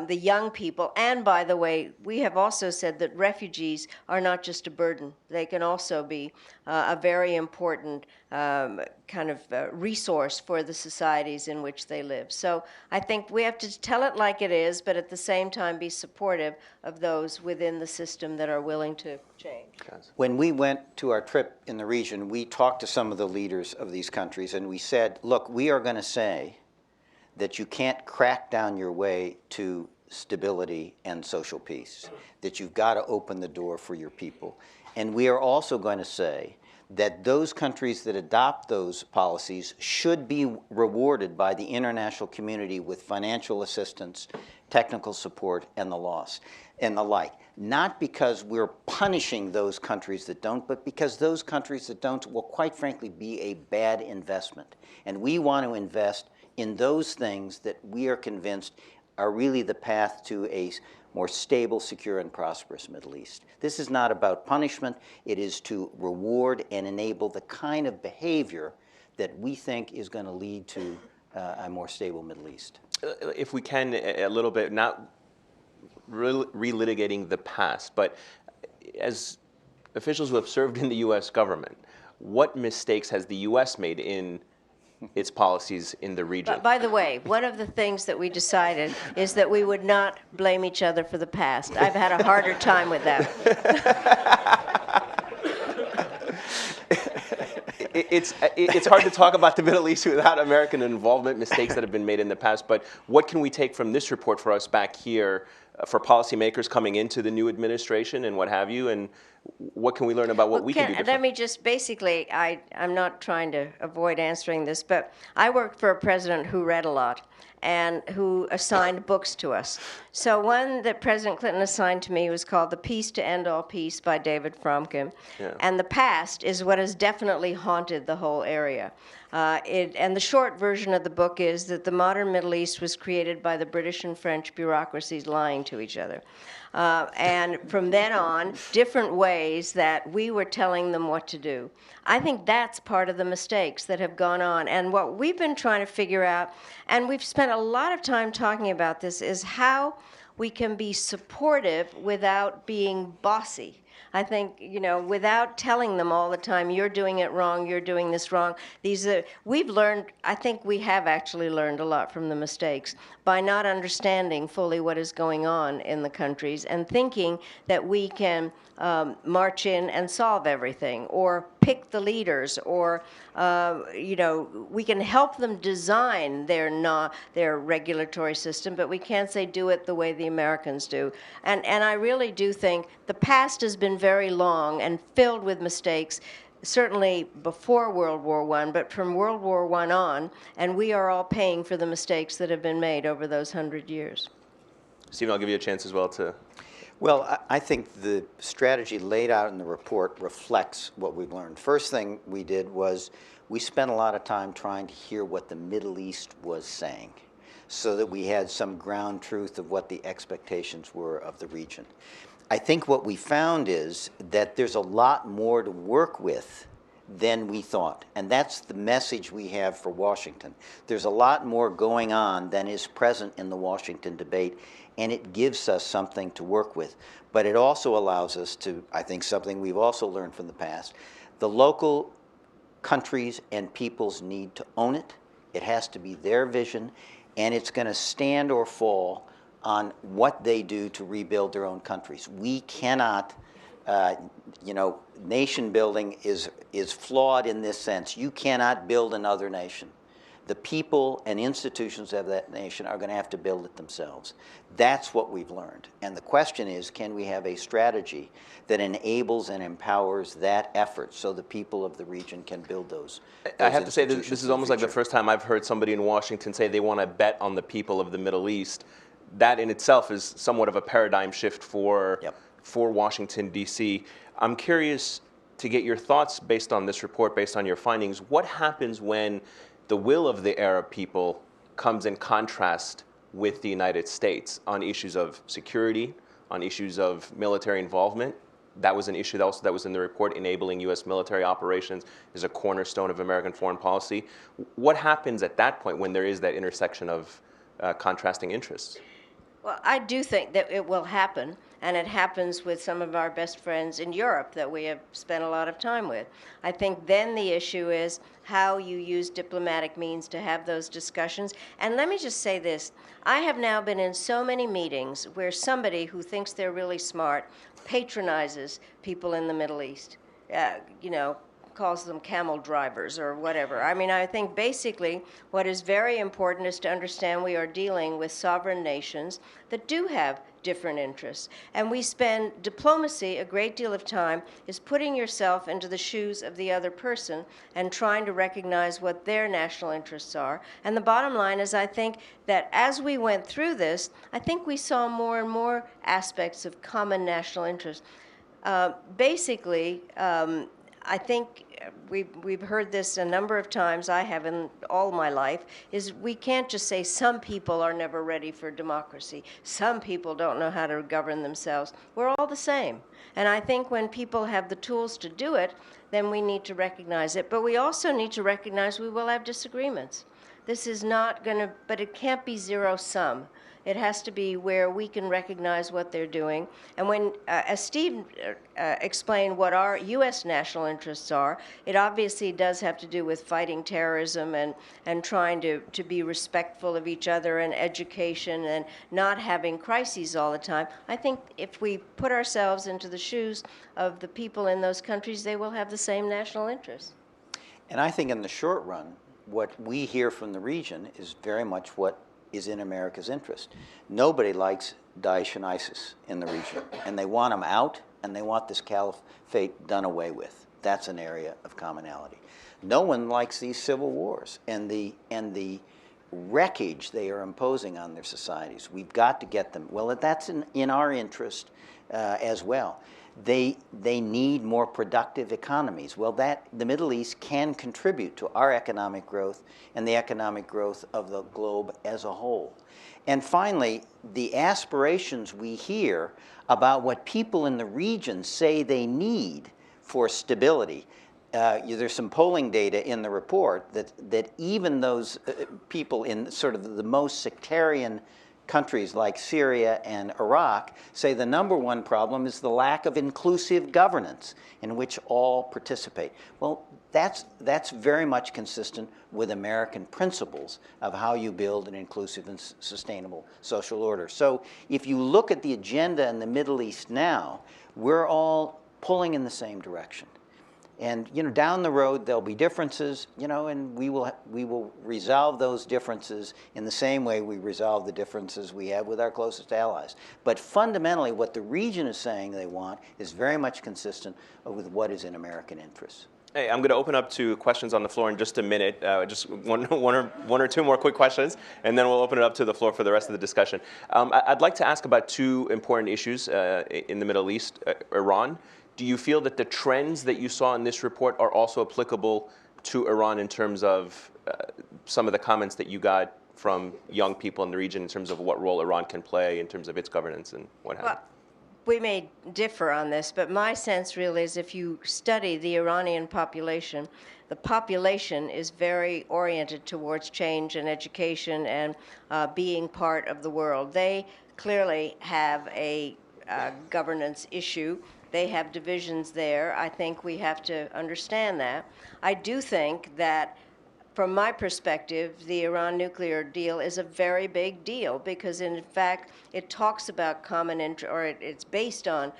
the young people, and by the way, we have also said that refugees are not just a burden. They can also be a very important kind of resource for the societies in which they live. So I think we have to tell it like it is, but at the same time be supportive of those within the system that are willing to change. When we went to our trip in the region, we talked to some of the leaders of these countries, and we said, look, we are going to say that you can't crack down your way to stability and social peace, that you've got to open the door for your people. And we are also going to say that those countries that adopt those policies should be rewarded by the international community with financial assistance, technical support, and the like. Not because we're punishing those countries that don't, but because those countries that don't will quite frankly be a bad investment. And we want to invest in those things that we are convinced are really the path to a more stable, secure, and prosperous Middle East. This is not about punishment. It is to reward and enable the kind of behavior that we think is going to lead to a more stable Middle East. If we can, a little bit, not relitigating the past, but as officials who have served in the U.S. government, what mistakes has the U.S. made in its policies in the region? But by the way, one of the things that we decided is that we would not blame each other for the past. I've had a harder time with that. It's hard to talk about the Middle East without American involvement, mistakes that have been made in the past. But what can we take from this report for us back here, for policymakers coming into the new administration and what have you, and what can we learn about what we can do different? Let me just basically, I'm not trying to avoid answering this, but I worked for a president who read a lot and who assigned books to us. So one that President Clinton assigned to me was called The Peace to End All Peace by David Fromkin. Yeah. And the past is what has definitely haunted the whole area. And the short version of the book is that the modern Middle East was created by the British and French bureaucracies lying to each other. And from then on, different ways that we were telling them what to do. I think that's part of the mistakes that have gone on. And what we've been trying to figure out, and we've spent a lot of time talking about this, is how we can be supportive without being bossy. I think, without telling them all the time, you're doing it wrong, you're doing this wrong. We've learned, I think we have actually learned a lot from the mistakes by not understanding fully what is going on in the countries and thinking that we can march in and solve everything, or pick the leaders, or we can help them design their regulatory system, but we can't say do it the way the Americans do. And I really do think the past has been very long and filled with mistakes, certainly before World War I, but from World War I on, and we are all paying for the mistakes that have been made over those 100 years. Stephen, I'll give you a chance as well to... Well, I think the strategy laid out in the report reflects what we've learned. First thing we did was we spent a lot of time trying to hear what the Middle East was saying so that we had some ground truth of what the expectations were of the region. I think what we found is that there's a lot more to work with than we thought, and that's the message we have for Washington. There's a lot more going on than is present in the Washington debate, and it gives us something to work with. But it also allows us to, I think something we've also learned from the past, the local countries and peoples need to own it. It has to be their vision, and it's going to stand or fall on what they do to rebuild their own countries. We cannot, nation building is flawed in this sense. You cannot build another nation. The people and institutions of that nation are going to have to build it themselves. That's what we've learned. And the question is, can we have a strategy that enables and empowers that effort so the people of the region can build those I have to say, this is almost like the first time I've heard somebody in Washington say they want to bet on the people of the Middle East. That in itself is somewhat of a paradigm shift for Washington, D.C. I'm curious to get your thoughts based on this report, based on your findings. What happens when the will of the Arab people comes in contrast with the United States on issues of security, on issues of military involvement. That was an issue that was in the report. Enabling U.S. military operations is a cornerstone of American foreign policy. What happens at that point when there is that intersection of contrasting interests? Well, I do think that it will happen, and it happens with some of our best friends in Europe that we have spent a lot of time with. I think then the issue is how you use diplomatic means to have those discussions. And let me just say this. I have now been in so many meetings where somebody who thinks they're really smart patronizes people in the Middle East, calls them camel drivers or whatever. I mean, I think basically what is very important is to understand we are dealing with sovereign nations that do have different interests. And we spend diplomacy, a great deal of time, is putting yourself into the shoes of the other person and trying to recognize what their national interests are. And the bottom line is I think that as we went through this, I think we saw more and more aspects of common national interest. I think we've heard this a number of times, I have in all my life, is we can't just say some people are never ready for democracy. Some people don't know how to govern themselves. We're all the same. And I think when people have the tools to do it, then we need to recognize it. But we also need to recognize we will have disagreements. This is not going to, but it can't be zero sum. It has to be where we can recognize what they're doing. And when, as Steve explained what our U.S. national interests are, it obviously does have to do with fighting terrorism and trying to be respectful of each other and education and not having crises all the time. I think if we put ourselves into the shoes of the people in those countries, they will have the same national interests. And I think in the short run, what we hear from the region is very much what is in America's interest. Nobody likes Daesh and ISIS in the region, and they want them out, and they want this caliphate done away with. That's an area of commonality. No one likes these civil wars and the wreckage they are imposing on their societies. We've got to get them. Well, that's in our interest as well. They need more productive economies. Well, the Middle East can contribute to our economic growth and the economic growth of the globe as a whole. And finally, the aspirations we hear about what people in the region say they need for stability. There's some polling data in the report that even those people in sort of the most sectarian countries like Syria and Iraq say the number one problem is the lack of inclusive governance in which all participate. Well, that's very much consistent with American principles of how you build an inclusive and sustainable social order. So if you look at the agenda in the Middle East now, we're all pulling in the same direction. And down the road there'll be differences, and we will resolve those differences in the same way we resolve the differences we have with our closest allies. But fundamentally, what the region is saying they want is very much consistent with what is in American interests. Hey, I'm going to open up to questions on the floor in just a minute. Just one or two more quick questions, and then we'll open it up to the floor for the rest of the discussion. I'd like to ask about two important issues in the Middle East, Iran. Do you feel that the trends that you saw in this report are also applicable to Iran in terms of some of the comments that you got from young people in the region in terms of what role Iran can play in terms of its governance and what have you? Well, we may differ on this, but my sense really is if you study the Iranian population, the population is very oriented towards change and education and being part of the world. They clearly have a governance issue. They have divisions there. I think we have to understand that. I do think that, from my perspective, the Iran nuclear deal is a very big deal because, in fact, it talks about common interest, or it's based on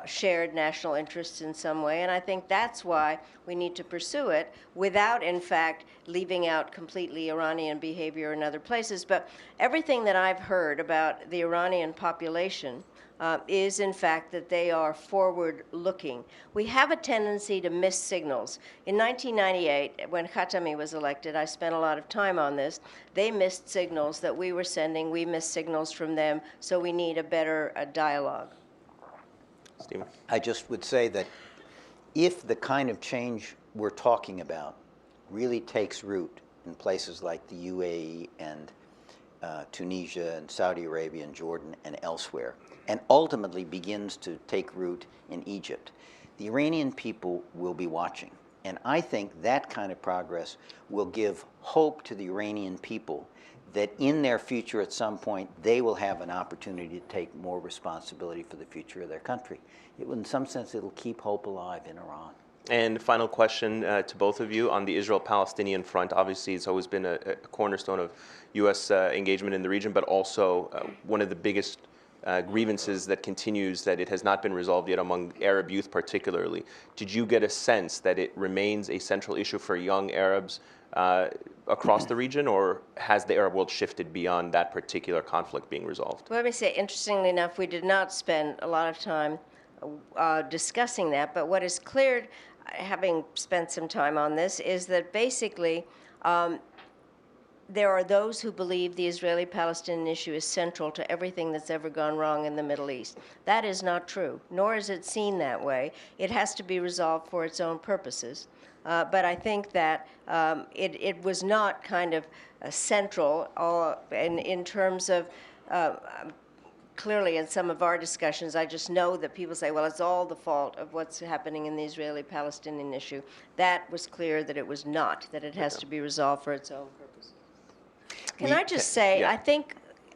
shared national interests in some way, and I think that's why we need to pursue it without, in fact, leaving out completely Iranian behavior in other places. But everything that I've heard about the Iranian population is, in fact, that they are forward-looking. We have a tendency to miss signals. In 1998, when Khatami was elected, I spent a lot of time on this. They missed signals that we were sending. We missed signals from them, so we need a better dialogue. Stephen? I just would say that if the kind of change we're talking about really takes root in places like the UAE and Tunisia and Saudi Arabia and Jordan and elsewhere, and ultimately begins to take root in Egypt. The Iranian people will be watching. And I think that kind of progress will give hope to the Iranian people that in their future at some point they will have an opportunity to take more responsibility for the future of their country. In some sense, it'll keep hope alive in Iran. And final question to both of you on the Israel-Palestinian front. Obviously, it's always been a cornerstone of U.S. Engagement in the region, but also one of the biggest grievances that continues, that it has not been resolved yet among Arab youth particularly. Did you get a sense that it remains a central issue for young Arabs across the region, or has the Arab world shifted beyond that particular conflict being resolved? Well, let me say, interestingly enough, we did not spend a lot of time discussing that, but what is clear, having spent some time on this, is that basically there are those who believe the Israeli-Palestinian issue is central to everything that's ever gone wrong in the Middle East. That is not true, nor is it seen that way. It has to be resolved for its own purposes. But I think that it was not kind of central in terms of clearly in some of our discussions, I just know that people say, well, it's all the fault of what's happening in the Israeli-Palestinian issue. That was clear that it was not, that it has to be resolved for its own purposes. Can I just say, yeah.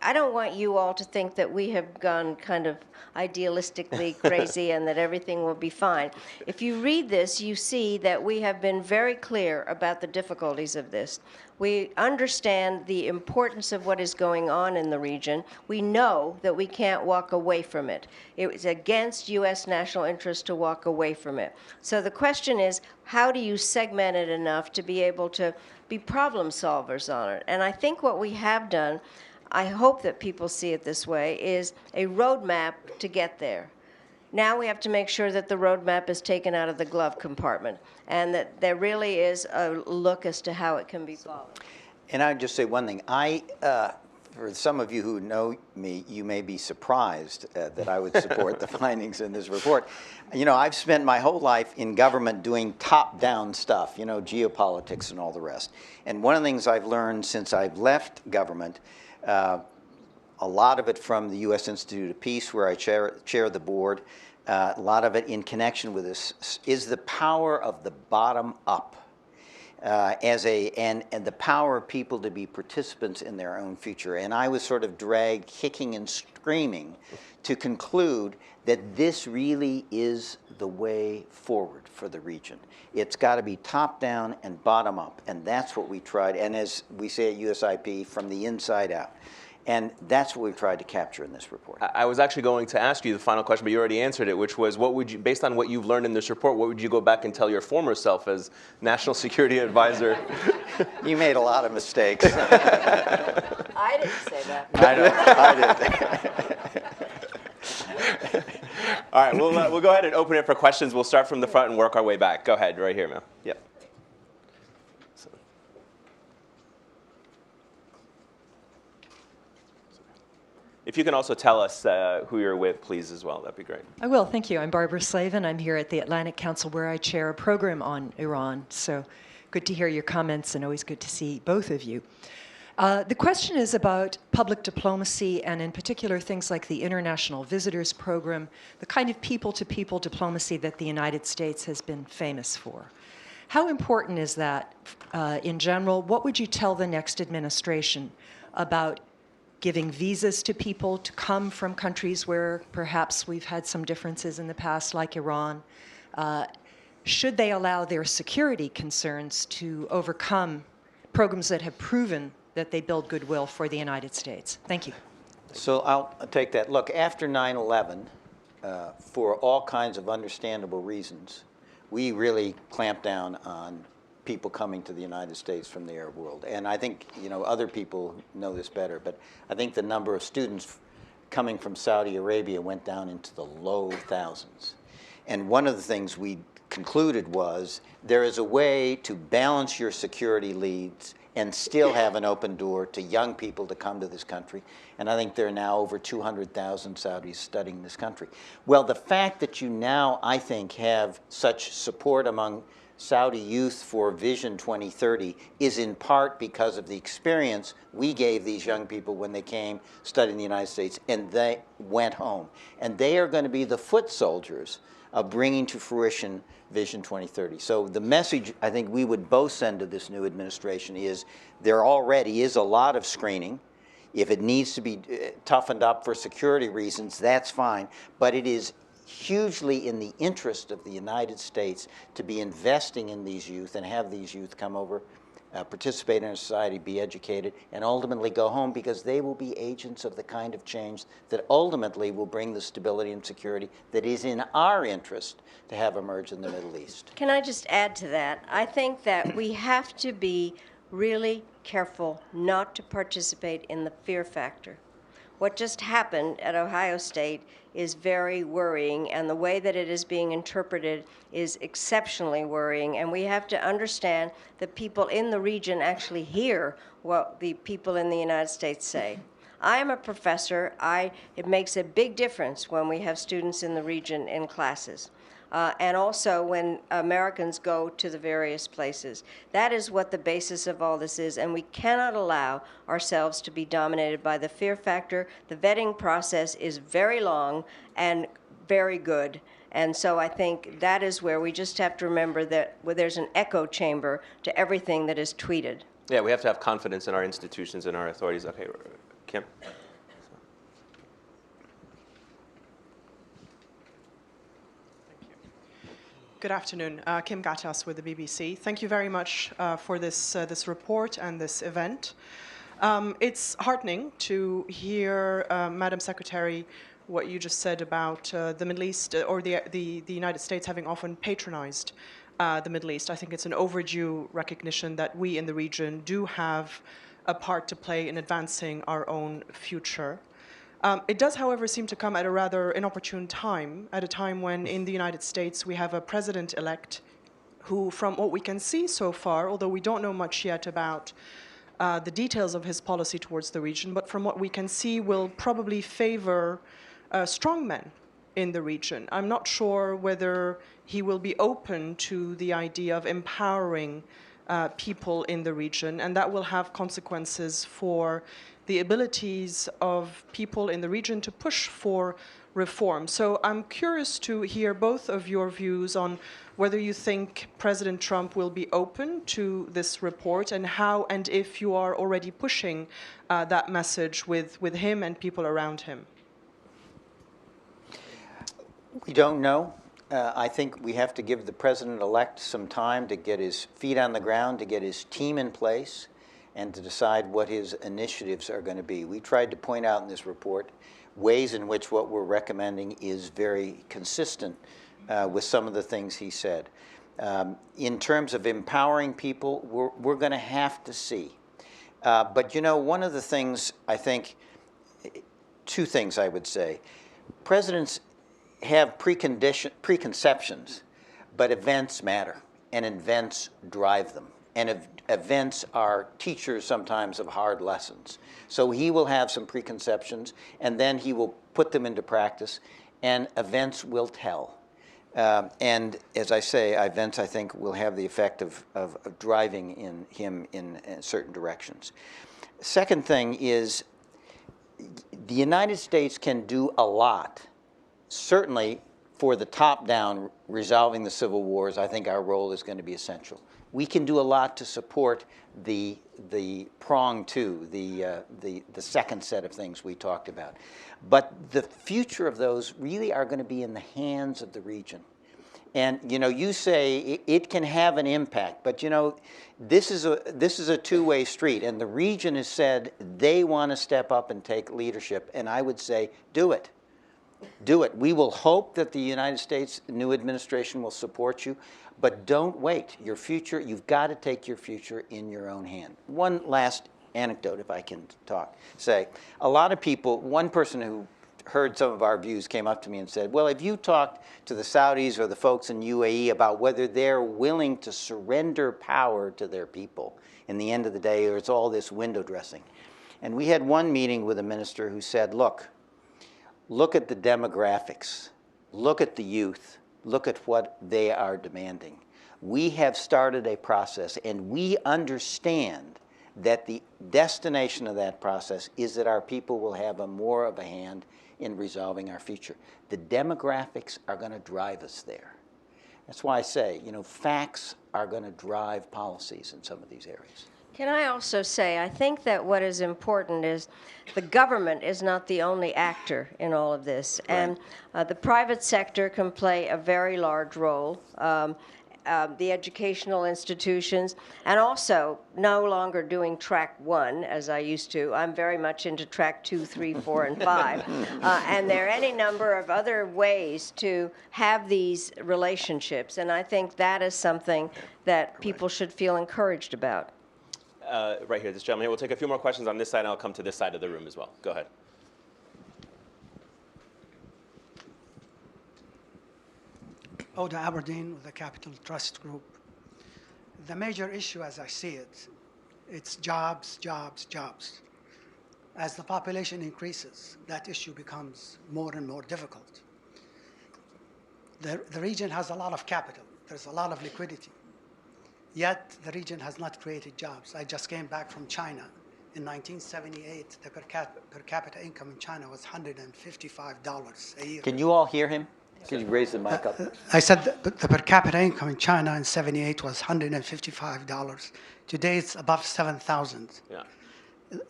I don't want you all to think that we have gone kind of idealistically crazy and that everything will be fine. If you read this, you see that we have been very clear about the difficulties of this. We understand the importance of what is going on in the region. We know that we can't walk away from it. It was against U.S. national interest to walk away from it. So the question is, how do you segment it enough to be able to be problem solvers on it? And I think what we have done, I hope that people see it this way, is a roadmap to get there. Now we have to make sure that the roadmap is taken out of the glove compartment and that there really is a look as to how it can be followed. And I'd just say one thing. For some of you who know me, you may be surprised that I would support the findings in this report. You know, I've spent my whole life in government doing top-down stuff, you know, geopolitics and all the rest. And one of the things I've learned since I've left government, a lot of it from the U.S. Institute of Peace, where I chair the board, a lot of it in connection with this, is the power of the bottom up. And the power of people to be participants in their own future. And I was sort of dragged kicking and screaming to conclude that this really is the way forward for the region. It's got to be top down and bottom up, and that's what we tried, and as we say at USIP, from the inside out. And that's what we've tried to capture in this report. I was actually going to ask you the final question, but you already answered it, which was, what would you, based on what you've learned in this report, what would you go back and tell your former self as National Security Advisor? You made a lot of mistakes. I didn't say that. I did. All right, we'll go ahead and open it for questions. We'll start from the front and work our way back. Go ahead, right here, ma'am. Yep. If you can also tell us who you're with, please, as well, that'd be great. I will, thank you. I'm Barbara Slavin. I'm here at the Atlantic Council where I chair a program on Iran. So good to hear your comments and always good to see both of you. The question is about public diplomacy and in particular things like the International Visitors Program, the kind of people-to-people diplomacy that the United States has been famous for. How important is that in general? What would you tell the next administration about giving visas to people to come from countries where perhaps we've had some differences in the past, like Iran? Should they allow their security concerns to overcome programs that have proven that they build goodwill for the United States? Thank you. So I'll take that. Look, after 9/11, for all kinds of understandable reasons, we really clamped down on people coming to the United States from the Arab world. And I think, you know, other people know this better, but I think the number of students coming from Saudi Arabia went down into the low thousands. And one of the things we concluded was there is a way to balance your security needs and still have an open door to young people to come to this country. And I think there are now over 200,000 Saudis studying this country. Well, the fact that you now, I think, have such support among Saudi Youth for Vision 2030 is in part because of the experience we gave these young people when they came, studied in the United States, and they went home. And they are going to be the foot soldiers of bringing to fruition Vision 2030. So the message I think we would both send to this new administration is there already is a lot of screening. If it needs to be toughened up for security reasons, that's fine. But it is hugely in the interest of the United States to be investing in these youth and have these youth come over, participate in our society, be educated, and ultimately go home, because they will be agents of the kind of change that ultimately will bring the stability and security that is in our interest to have emerge in the Middle East. Can I just add to that? I think that we have to be really careful not to participate in the fear factor. What just happened at Ohio State is very worrying, and the way that it is being interpreted is exceptionally worrying, and we have to understand that people in the region actually hear what the people in the United States say. I am a professor. It makes a big difference when we have students in the region in classes. And also when Americans go to the various places. That is what the basis of all this is, and we cannot allow ourselves to be dominated by the fear factor. The vetting process is very long and very good, and so I think that is where we just have to remember that there's an echo chamber to everything that is tweeted. Yeah, we have to have confidence in our institutions and our authorities. Okay, Kim? Good afternoon. Kim Gattas with the BBC. Thank you very much for this report and this event. It's heartening to hear, Madam Secretary, what you just said about the Middle East or the United States having often patronized the Middle East. I think it's an overdue recognition that we in the region do have a part to play in advancing our own future. It does, however, seem to come at a rather inopportune time, at a time when in the United States we have a president-elect who, from what we can see so far, although we don't know much yet about the details of his policy towards the region, but from what we can see will probably favor strongmen in the region. I'm not sure whether he will be open to the idea of empowering people in the region, and that will have consequences for the abilities of people in the region to push for reform. So I'm curious to hear both of your views on whether you think President Trump will be open to this report, and how and if you are already pushing that message with him and people around him. We don't know. I think we have to give the president-elect some time to get his feet on the ground, to get his team in place, and to decide what his initiatives are going to be. We tried to point out in this report ways in which what we're recommending is very consistent with some of the things he said. In terms of empowering people, we're going to have to see. But you know, one of the things, I think, two things I would say. Presidents have preconceptions, but events matter, and events drive them. And events are teachers sometimes of hard lessons. So he will have some preconceptions, and then he will put them into practice, and events will tell. And as I say, events, I think, will have the effect of driving him in certain directions. Second thing is, the United States can do a lot. Certainly, for the top-down resolving the civil wars, I think our role is going to be essential. We can do a lot to support the prong two, the second set of things we talked about. But the future of those really are going to be in the hands of the region. And you know, you say it can have an impact, but you know, this is a two-way street, and the region has said they want to step up and take leadership, and I would say, do it. Do it. We will hope that the United States new administration will support you, but don't wait. Your future, you've got to take your future in your own hand. One last anecdote, if I can say, a lot of people, one person who heard some of our views came up to me and said, well, have you talked to the Saudis or the folks in UAE about whether they're willing to surrender power to their people in the end of the day, or it's all this window dressing? And we had one meeting with a minister who said, look at the demographics, look at the youth, look at what they are demanding. We have started a process, and we understand that the destination of that process is that our people will have more of a hand in resolving our future. The demographics are going to drive us there. That's why I say, facts are going to drive policies in some of these areas. Can I also say, I think that what is important is the government is not the only actor in all of this. Right. And the private sector can play a very large role. The educational institutions, and also no longer doing track 1 as I used to. I'm very much into track 2, 3, 4, and 5. And there are any number of other ways to have these relationships, and I think that is something that people should feel encouraged about. Right here, this gentleman here. We'll take a few more questions on this side, and I'll come to this side of the room as well. Go ahead. Oda Aberdeen with the Capital Trust Group. The major issue, as I see it, it's jobs, jobs, jobs. As the population increases, that issue becomes more and more difficult. The region has a lot of capital. There's a lot of liquidity. Yet, the region has not created jobs. I just came back from China. In 1978, the per capita income in China was $155 a year. Can you all hear him? Could you raise the mic up? I said the per capita income in China in '78 was $155. Today it's above 7,000. Yeah.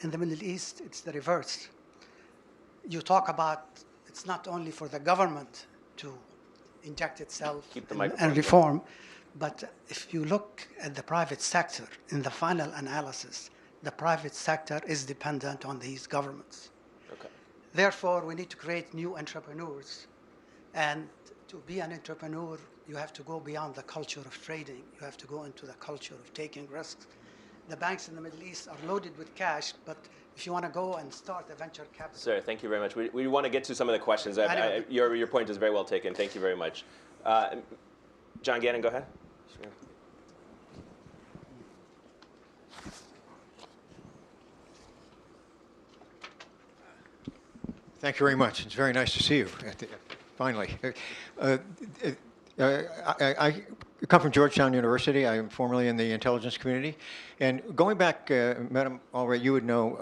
In the Middle East, it's the reverse. You talk about it's not only for the government to inject itself and reform, but if you look at the private sector, in the final analysis, the private sector is dependent on these governments. Okay. Therefore, we need to create new entrepreneurs. And to be an entrepreneur, you have to go beyond the culture of trading. You have to go into the culture of taking risks. The banks in the Middle East are loaded with cash, but if you want to go and start a venture capital... Sir, thank you very much. We want to get to some of the questions. Your point is very well taken. Thank you very much. John Gannon, go ahead. Sure. Thank you very much. It's very nice to see you, finally. I come from Georgetown University. I am formerly in the intelligence community. And going back, Madam Albright, you would know,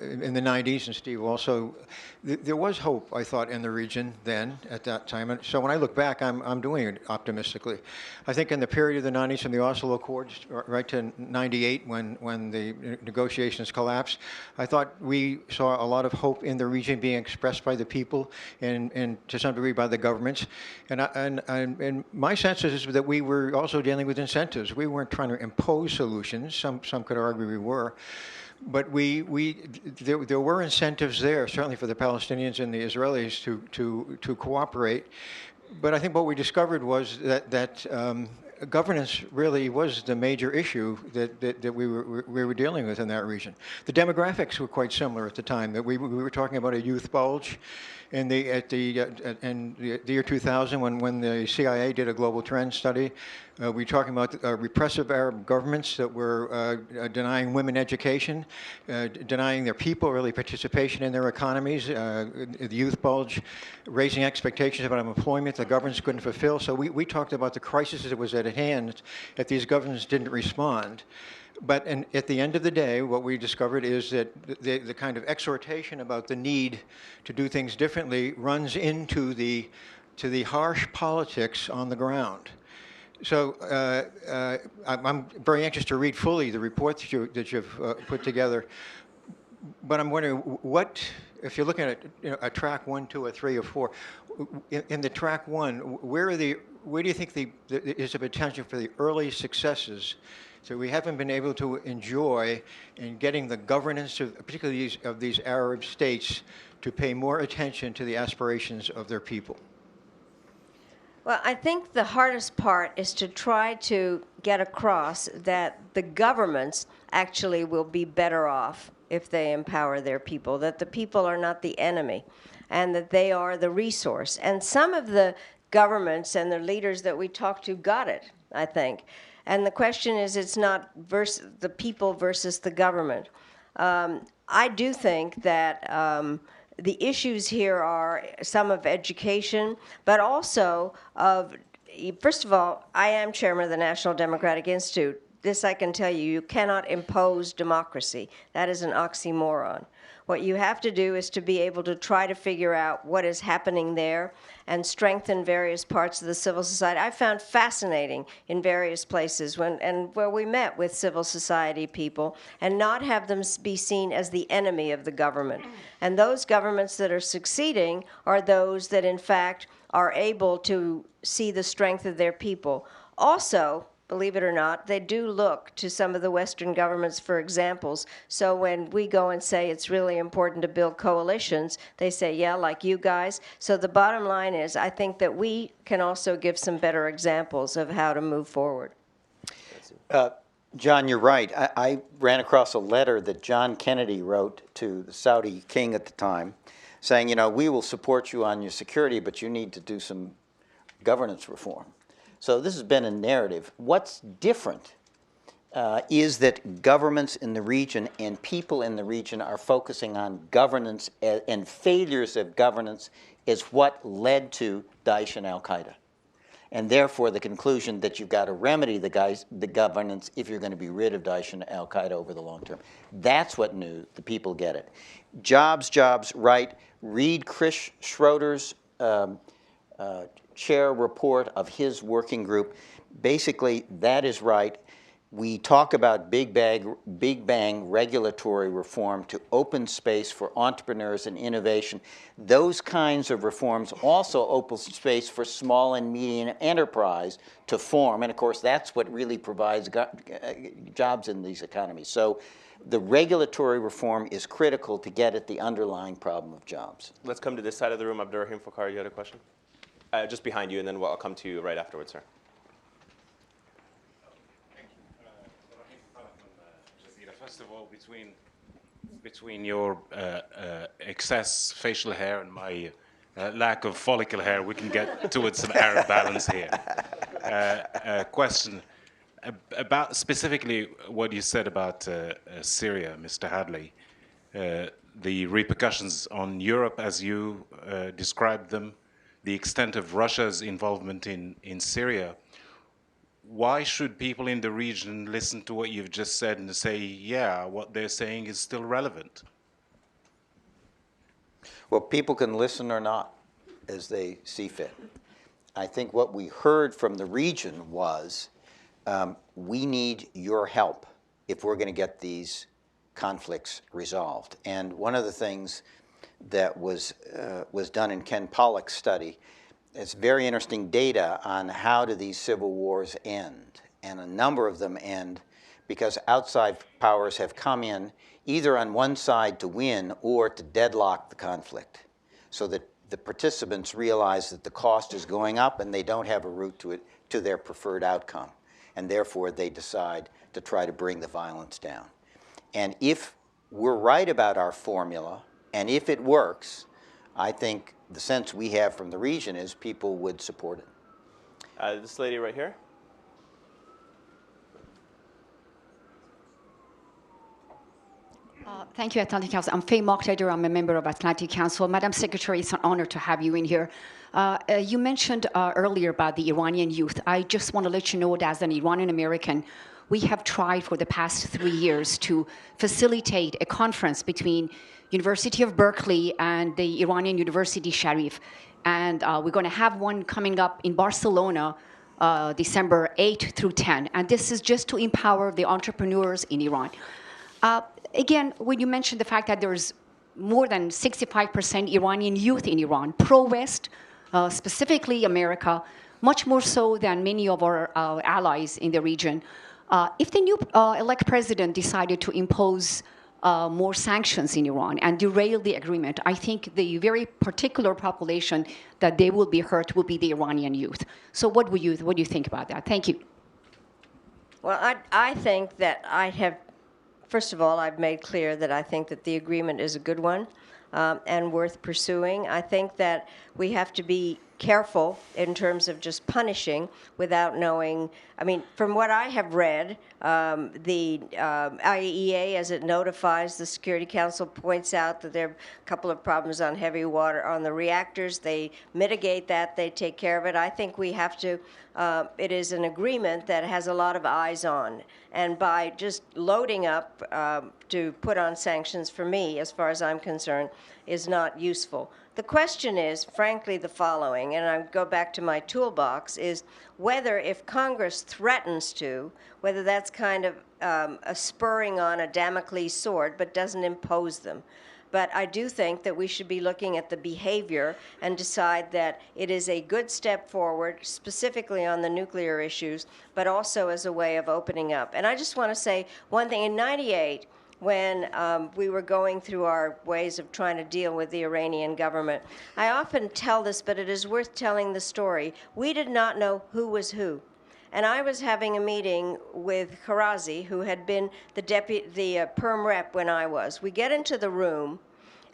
in the 90s, and Steve also, there was hope, I thought, in the region then, at that time. And so when I look back, I'm doing it optimistically. I think in the period of the 90s, from the Oslo Accords right to 98, when the negotiations collapsed, I thought we saw a lot of hope in the region being expressed by the people and to some degree by the governments. And my sense is that we were also dealing with incentives. We weren't trying to impose solutions. Some could argue we were. But there were incentives there, certainly for the Palestinians and the Israelis to cooperate. But I think what we discovered was that governance really was the major issue that we were dealing with in that region. The demographics were quite similar at the time. That we were talking about a youth bulge in the year 2000 when the CIA did a global trend study. We were talking about repressive Arab governments that were denying women education, denying their people really participation in their economies, the youth bulge, raising expectations about employment the governments couldn't fulfill. So we talked about the crisis that was at hand if these governments didn't respond. But at the end of the day, what we discovered is that the kind of exhortation about the need to do things differently runs into the harsh politics on the ground. So I'm very anxious to read fully the report that you've put together. But I'm wondering, what, if you're looking at a track 1, 2, or 3, or 4, in the track 1, where do you think is the potential for the early successes that we haven't been able to enjoy in getting the governance of particularly of these Arab states to pay more attention to the aspirations of their people? Well, I think the hardest part is to try to get across that the governments actually will be better off if they empower their people, that the people are not the enemy, and that they are the resource. And some of the governments and the leaders that we talked to got it, I think. And the question is, it's not the people versus the government. I do think that the issues here are some of education, but also of first of all, I am chairman of the National Democratic Institute. This I can tell you, you cannot impose democracy. That is an oxymoron. What you have to do is to be able to try to figure out what is happening there and strengthen various parts of the civil society. I found fascinating in various places where we met with civil society people and not have them be seen as the enemy of the government. And those governments that are succeeding are those that, in fact, are able to see the strength of their people. Also, believe it or not, they do look to some of the Western governments for examples. So when we go and say it's really important to build coalitions, they say, yeah, like you guys. So the bottom line is, I think that we can also give some better examples of how to move forward. John, you're right. I ran across a letter that John Kennedy wrote to the Saudi king at the time, saying, we will support you on your security, but you need to do some governance reform. So this has been a narrative. What's different is that governments in the region and people in the region are focusing on governance and failures of governance is what led to Daesh and Al-Qaeda. And therefore, the conclusion that you've got to remedy the governance if you're going to be rid of Daesh and Al-Qaeda over the long term. That's what new. The people get it. Jobs, right. Read Chris Schroeder's chair report of his working group. Basically, that is right. We talk about big bang regulatory reform to open space for entrepreneurs and innovation. Those kinds of reforms also open space for small and medium enterprise to form. And of course, that's what really provides jobs in these economies. So the regulatory reform is critical to get at the underlying problem of jobs. Let's come to this side of the room. Abdurrahim Fakhar, you had a question? Just behind you, and then I'll come to you right afterwards, sir. First of all, between your excess facial hair and my lack of follicle hair, we can get towards some Arab balance here. Question about specifically what you said about Syria, Mr. Hadley, the repercussions on Europe as you described them, the extent of Russia's involvement in Syria. Why should people in the region listen to what you've just said and say, yeah, what they're saying is still relevant? Well, people can listen or not as they see fit. I think what we heard from the region was, we need your help if we're going to get these conflicts resolved. And one of the things that was done in Ken Pollack's study, it's very interesting data on how do these civil wars end. And a number of them end because outside powers have come in either on one side to win or to deadlock the conflict, so that the participants realize that the cost is going up and they don't have a route to their preferred outcome. And therefore, they decide to try to bring the violence down. And if we're right about our formula, and if it works, I think the sense we have from the region is people would support it. This lady right here. Thank you, Atlantic Council. I'm Faye Moqtadir. I'm a member of Atlantic Council. Madam Secretary, it's an honor to have you in here. You mentioned earlier about the Iranian youth. I just want to let you know that as an Iranian American, we have tried for the past 3 years to facilitate a conference between University of Berkeley and the Iranian University Sharif. And we're going to have one coming up in Barcelona, December 8 through 10. And this is just to empower the entrepreneurs in Iran. Again, when you mentioned the fact that there's more than 65% Iranian youth in Iran, pro-West, specifically America, much more so than many of our allies in the region. If the new elect president decided to impose more sanctions in Iran and derail the agreement, I think the very particular population that they will be hurt will be the Iranian youth. So what do you think about that? Thank you. Well, I think that first of all, I've made clear that I think that the agreement is a good one and worth pursuing. I think that we have to be careful in terms of just punishing without knowing. I mean, from what I have read, the IAEA, as it notifies the Security Council, points out that there are a couple of problems on heavy water on the reactors. They mitigate that. They take care of it. I think we have to. It is an agreement that has a lot of eyes on. And by just loading up to put on sanctions, for me, as far as I'm concerned, is not useful. The question is, frankly, the following, and I go back to my toolbox, is whether if Congress threatens to, whether that's kind of a spurring on a Damocles sword, but doesn't impose them. But I do think that we should be looking at the behavior and decide that it is a good step forward, specifically on the nuclear issues, but also as a way of opening up. And I just want to say one thing. In '98, when we were going through our ways of trying to deal with the Iranian government, I often tell this, but it is worth telling the story. We did not know who was who. And I was having a meeting with Karazi, who had been the perm rep when I was. We get into the room,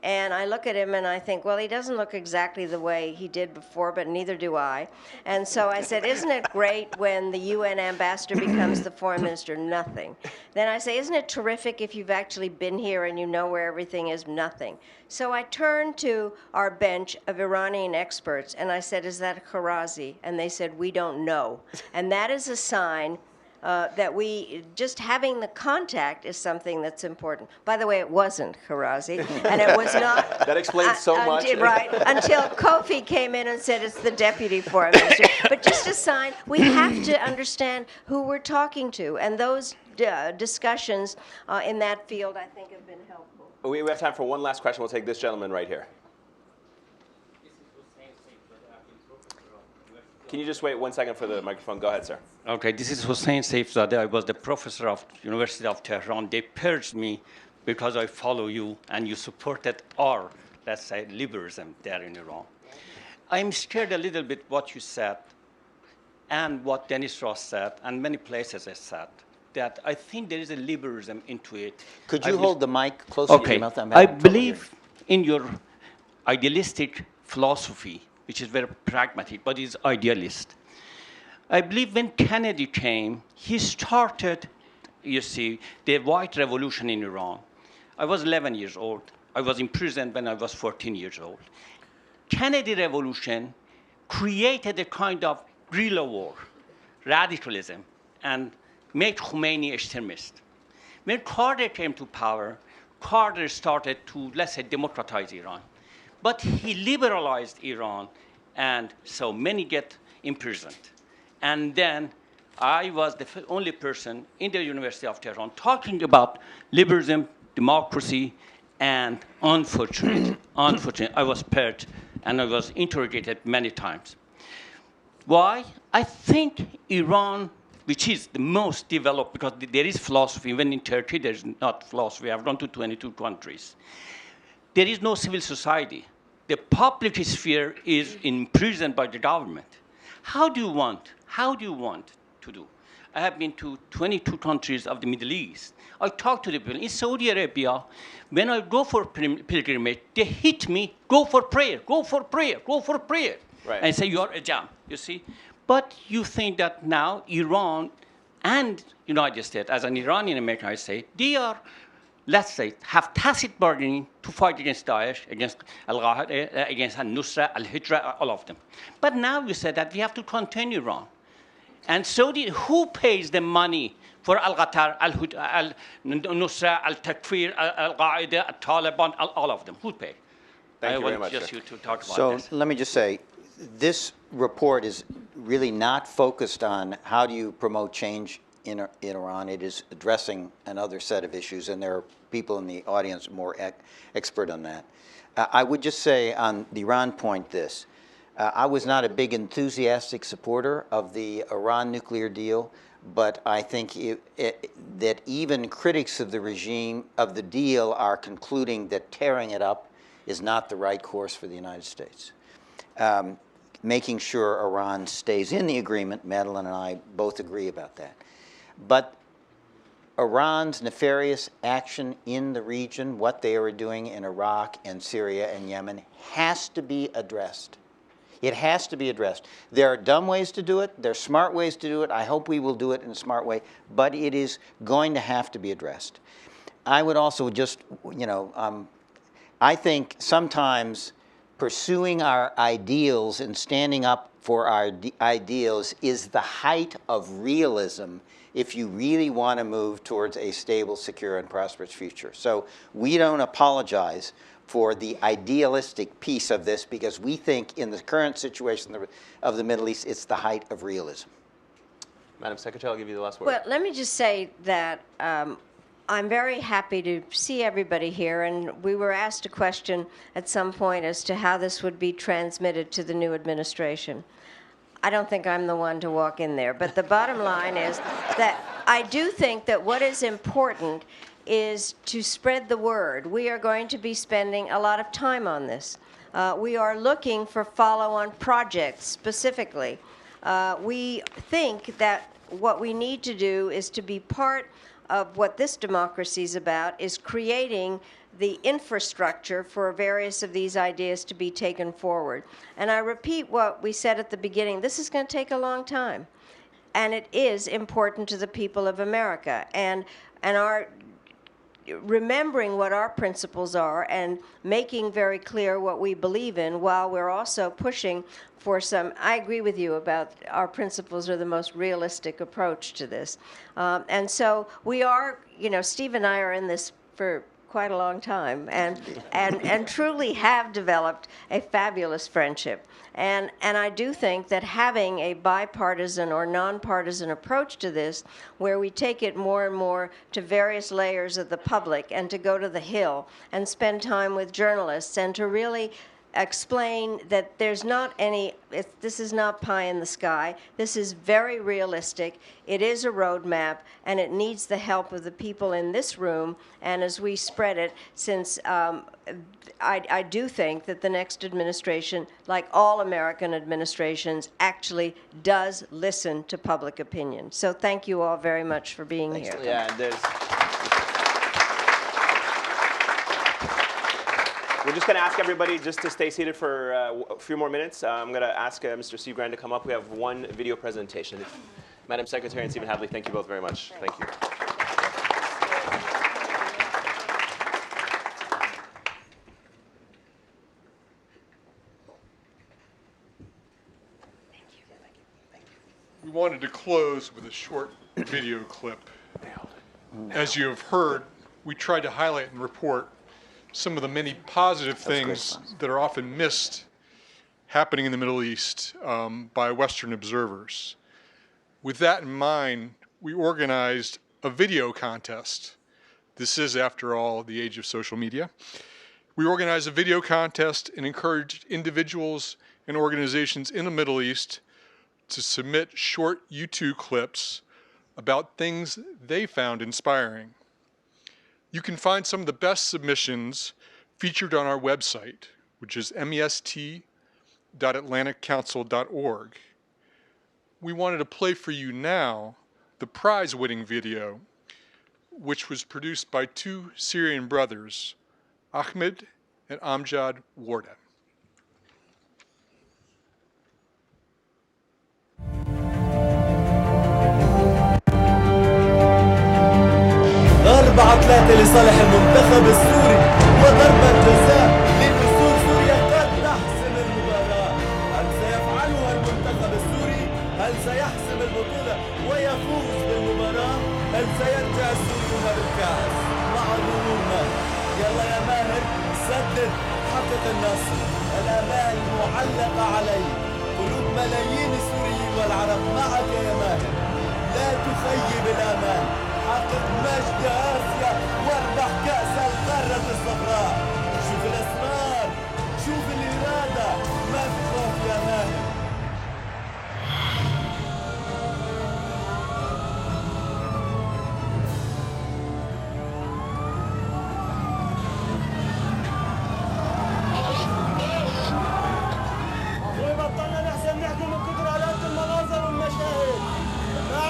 and I look at him and I think, well, he doesn't look exactly the way he did before, but neither do I. And so I said, isn't it great when the UN ambassador becomes the foreign minister? Nothing. Then I say, isn't it terrific if you've actually been here and you know where everything is? Nothing. So I turned to our bench of Iranian experts and I said, is that Karazi? And they said, we don't know. And that is a sign that we, just having the contact is something that's important. By the way, it wasn't Karazi, and it was not. That explains so much. Right, until Kofi came in and said it's the deputy foreign minister. But just a sign, we have to understand who we're talking to, and those discussions in that field, I think, have been helpful. We have time for one last question. We'll take this gentleman right here. Can you just wait 1 second for the microphone? Go ahead, sir. Okay, this is Hussein Saifzadeh. I was the professor of University of Tehran. They purged me because I follow you and you supported our, let's say, liberalism there in Iran. I'm scared a little bit what you said and what Dennis Ross said and many places I said, that I think there is a liberalism into it. Could you hold the mic closer to your mouth? I believe in your idealistic philosophy, which is very pragmatic, but is idealist. I believe when Kennedy came, he started, you see, the white revolution in Iran. I was 11 years old. I was in prison when I was 14 years old. Kennedy revolution created a kind of guerrilla war, radicalism, and made Khomeini extremist. When Carter came to power, Carter started to, let's say, democratize Iran. But he liberalized Iran, and so many get imprisoned. And then I was the only person in the University of Tehran talking about liberalism, democracy, and unfortunately, I was purged and I was interrogated many times. Why? I think Iran, which is the most developed, because there is philosophy, even in Turkey there's not philosophy. I've gone to 22 countries. There is no civil society. The public sphere is imprisoned by the government. How do you want to do? I have been to 22 countries of the Middle East. I talk to the people. In Saudi Arabia, when I go for pilgrimage, they hit me, go for prayer, go for prayer, go for prayer. Right. And I say, you're a jam, you see? But you think that now Iran and United States, as an Iranian American, I say, they are, let's say, have tacit bargaining to fight against Daesh, against Al-Qaeda, against Al-Nusra, Al-Hijra, all of them. But now we said that we have to contain Iran. And so who pays the money for Al-Qatar, Al-Nusra, Al-Takfir, Al-Qaeda, Al-Taliban, all of them? Who pays? Thank you very much, just sir. you to talk about So this. let me just say, this report is really not focused on how do you promote change in Iran. It is addressing another set of issues, and there are people in the audience more expert on that. I would just say on the Iran point this. I was not a big enthusiastic supporter of the Iran nuclear deal, but I think that even critics of the regime, of the deal, are concluding that tearing it up is not the right course for the United States. Making sure Iran stays in the agreement, Madeline and I both agree about that. But Iran's nefarious action in the region, what they are doing in Iraq and Syria and Yemen, has to be addressed. It has to be addressed. There are dumb ways to do it. There are smart ways to do it. I hope we will do it in a smart way, but it is going to have to be addressed. I would also just, I think sometimes pursuing our ideals and standing up for our ideals is the height of realism if you really want to move towards a stable, secure, and prosperous future. So we don't apologize for the idealistic piece of this because we think in the current situation of the Middle East, it's the height of realism. Madam Secretary, I'll give you the last word. Well, let me just say that I'm very happy to see everybody here, and we were asked a question at some point as to how this would be transmitted to the new administration. I don't think I'm the one to walk in there, but the bottom line is that I do think that what is important is to spread the word. We are going to be spending a lot of time on this. We are looking for follow-on projects specifically. We think that what we need to do is to be part of what this democracy is about, is creating the infrastructure for various of these ideas to be taken forward. And I repeat what we said at the beginning, this is going to take a long time. And it is important to the people of America. And our remembering what our principles are and making very clear what we believe in while we're also pushing for some, I agree with you about our principles are the most realistic approach to this. And so we are, Steve and I are in this for quite a long time and truly have developed a fabulous friendship. And I do think that having a bipartisan or nonpartisan approach to this, where we take it more and more to various layers of the public and to go to the Hill and spend time with journalists and to really explain that there's not any, this is not pie in the sky. This is very realistic. It is a roadmap, and it needs the help of the people in this room. And as we spread it, since I do think that the next administration, like all American administrations, actually does listen to public opinion. So thank you all very much for being here. Yeah, we're just going to ask everybody just to stay seated for a few more minutes. I'm going to ask Mr. Steve Grand to come up. We have one video presentation. Madam Secretary and Stephen Hadley, thank you both very much. Thank you. We wanted to close with a short video clip. As you have heard, we tried to highlight and report some of the many positive things that are often missed happening in the Middle East by Western observers. With that in mind, we organized a video contest. This is, after all, the age of social media. We organized a video contest and encouraged individuals and organizations in the Middle East to submit short YouTube clips about things they found inspiring. You can find some of the best submissions featured on our website, which is mest.atlanticcouncil.org. We wanted to play for you now the prize-winning video, which was produced by two Syrian brothers, Ahmed and Amjad Warda. ضربة 3 لصالح المنتخب السوري وضربة جزاء لنسور سوريا قد تحسم المباراة. هل سيفعلها المنتخب السوري؟ هل سيحسم البطولة ويفوز بالمباراة؟ هل سيرجع السوريون بالكأس مع ظهور ماهر؟ يلا يا ماهر سدد حقق النصر. الآمال معلقة عليك. قلوب ملايين السوريين والعرب معك يا ماهر. لا تخيب الآمال. حقق مجد آسيا واربح كأس القارة الصفراء. شوف الأسرار، شوف الإرادة، ما في خوف يا ماهر. 1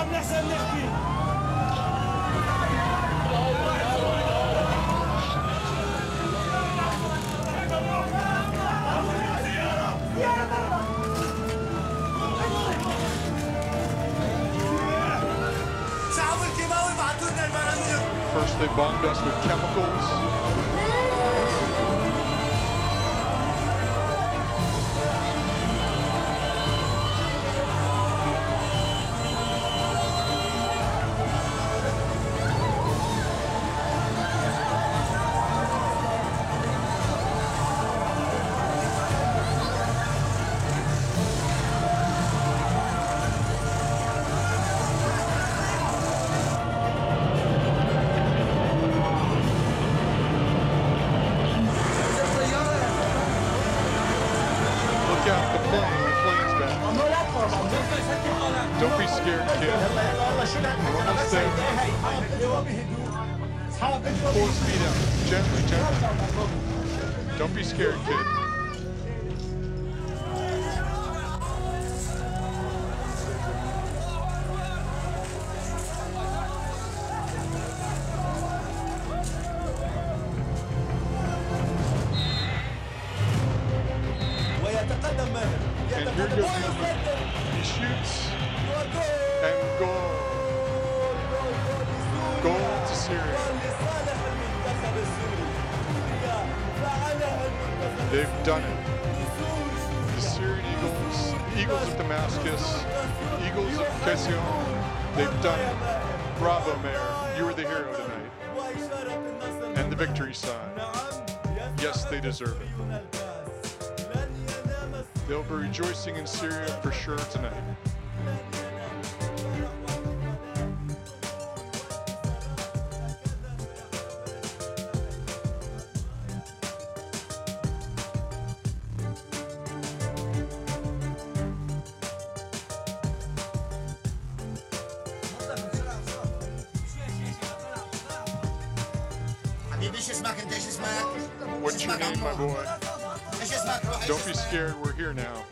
They bombed us with chemicals. Look out, the plane's back. Don't be scared, kid. We're almost there. Full speed out. Gently, gently. Don't be scared, kid. ويتقدم ماهر And here goes Mohammed. He shoots and goal. Goal to Syria. لصالح المنتخب السوري. فعلها المنتخب They've done it. The Syrian Eagles, the Eagles of Damascus, Eagles of Kession, they've done it. Bravo, Mayor. You were the hero tonight. وإشارة النصر. And the victory sign. Yes, they deserve it. They'll be rejoicing in Syria for sure tonight. حبيبي ايش اسمك انت ايش اسمك؟ What's your name, my boy? ايش اسمك روح Don't be scared, we're here now.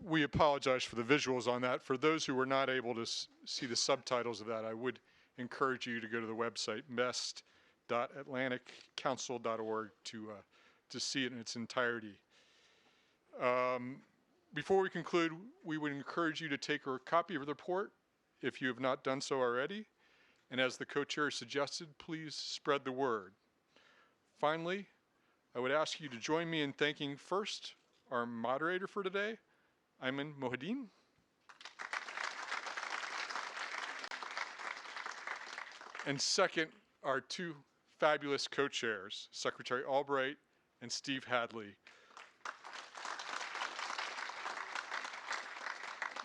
We apologize for the visuals on that. For those who were not able to see the subtitles of that, I would encourage you to go to the website best.atlanticcouncil.org to see it in its entirety. Before we conclude, we would encourage you to take a copy of the report if you have not done so already. And as the co-chair suggested, please spread the word. Finally, I would ask you to join me in thanking first our moderator for today, Ayman Mohideen. And second, our two fabulous co-chairs, Secretary Albright and Steve Hadley.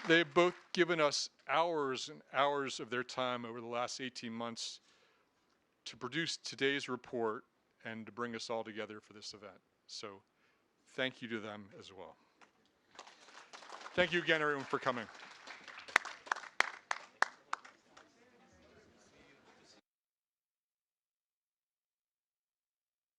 They have both given us hours and hours of their time over the last 18 months to produce today's report and to bring us all together for this event. So thank you to them as well. Thank you again, everyone, for coming.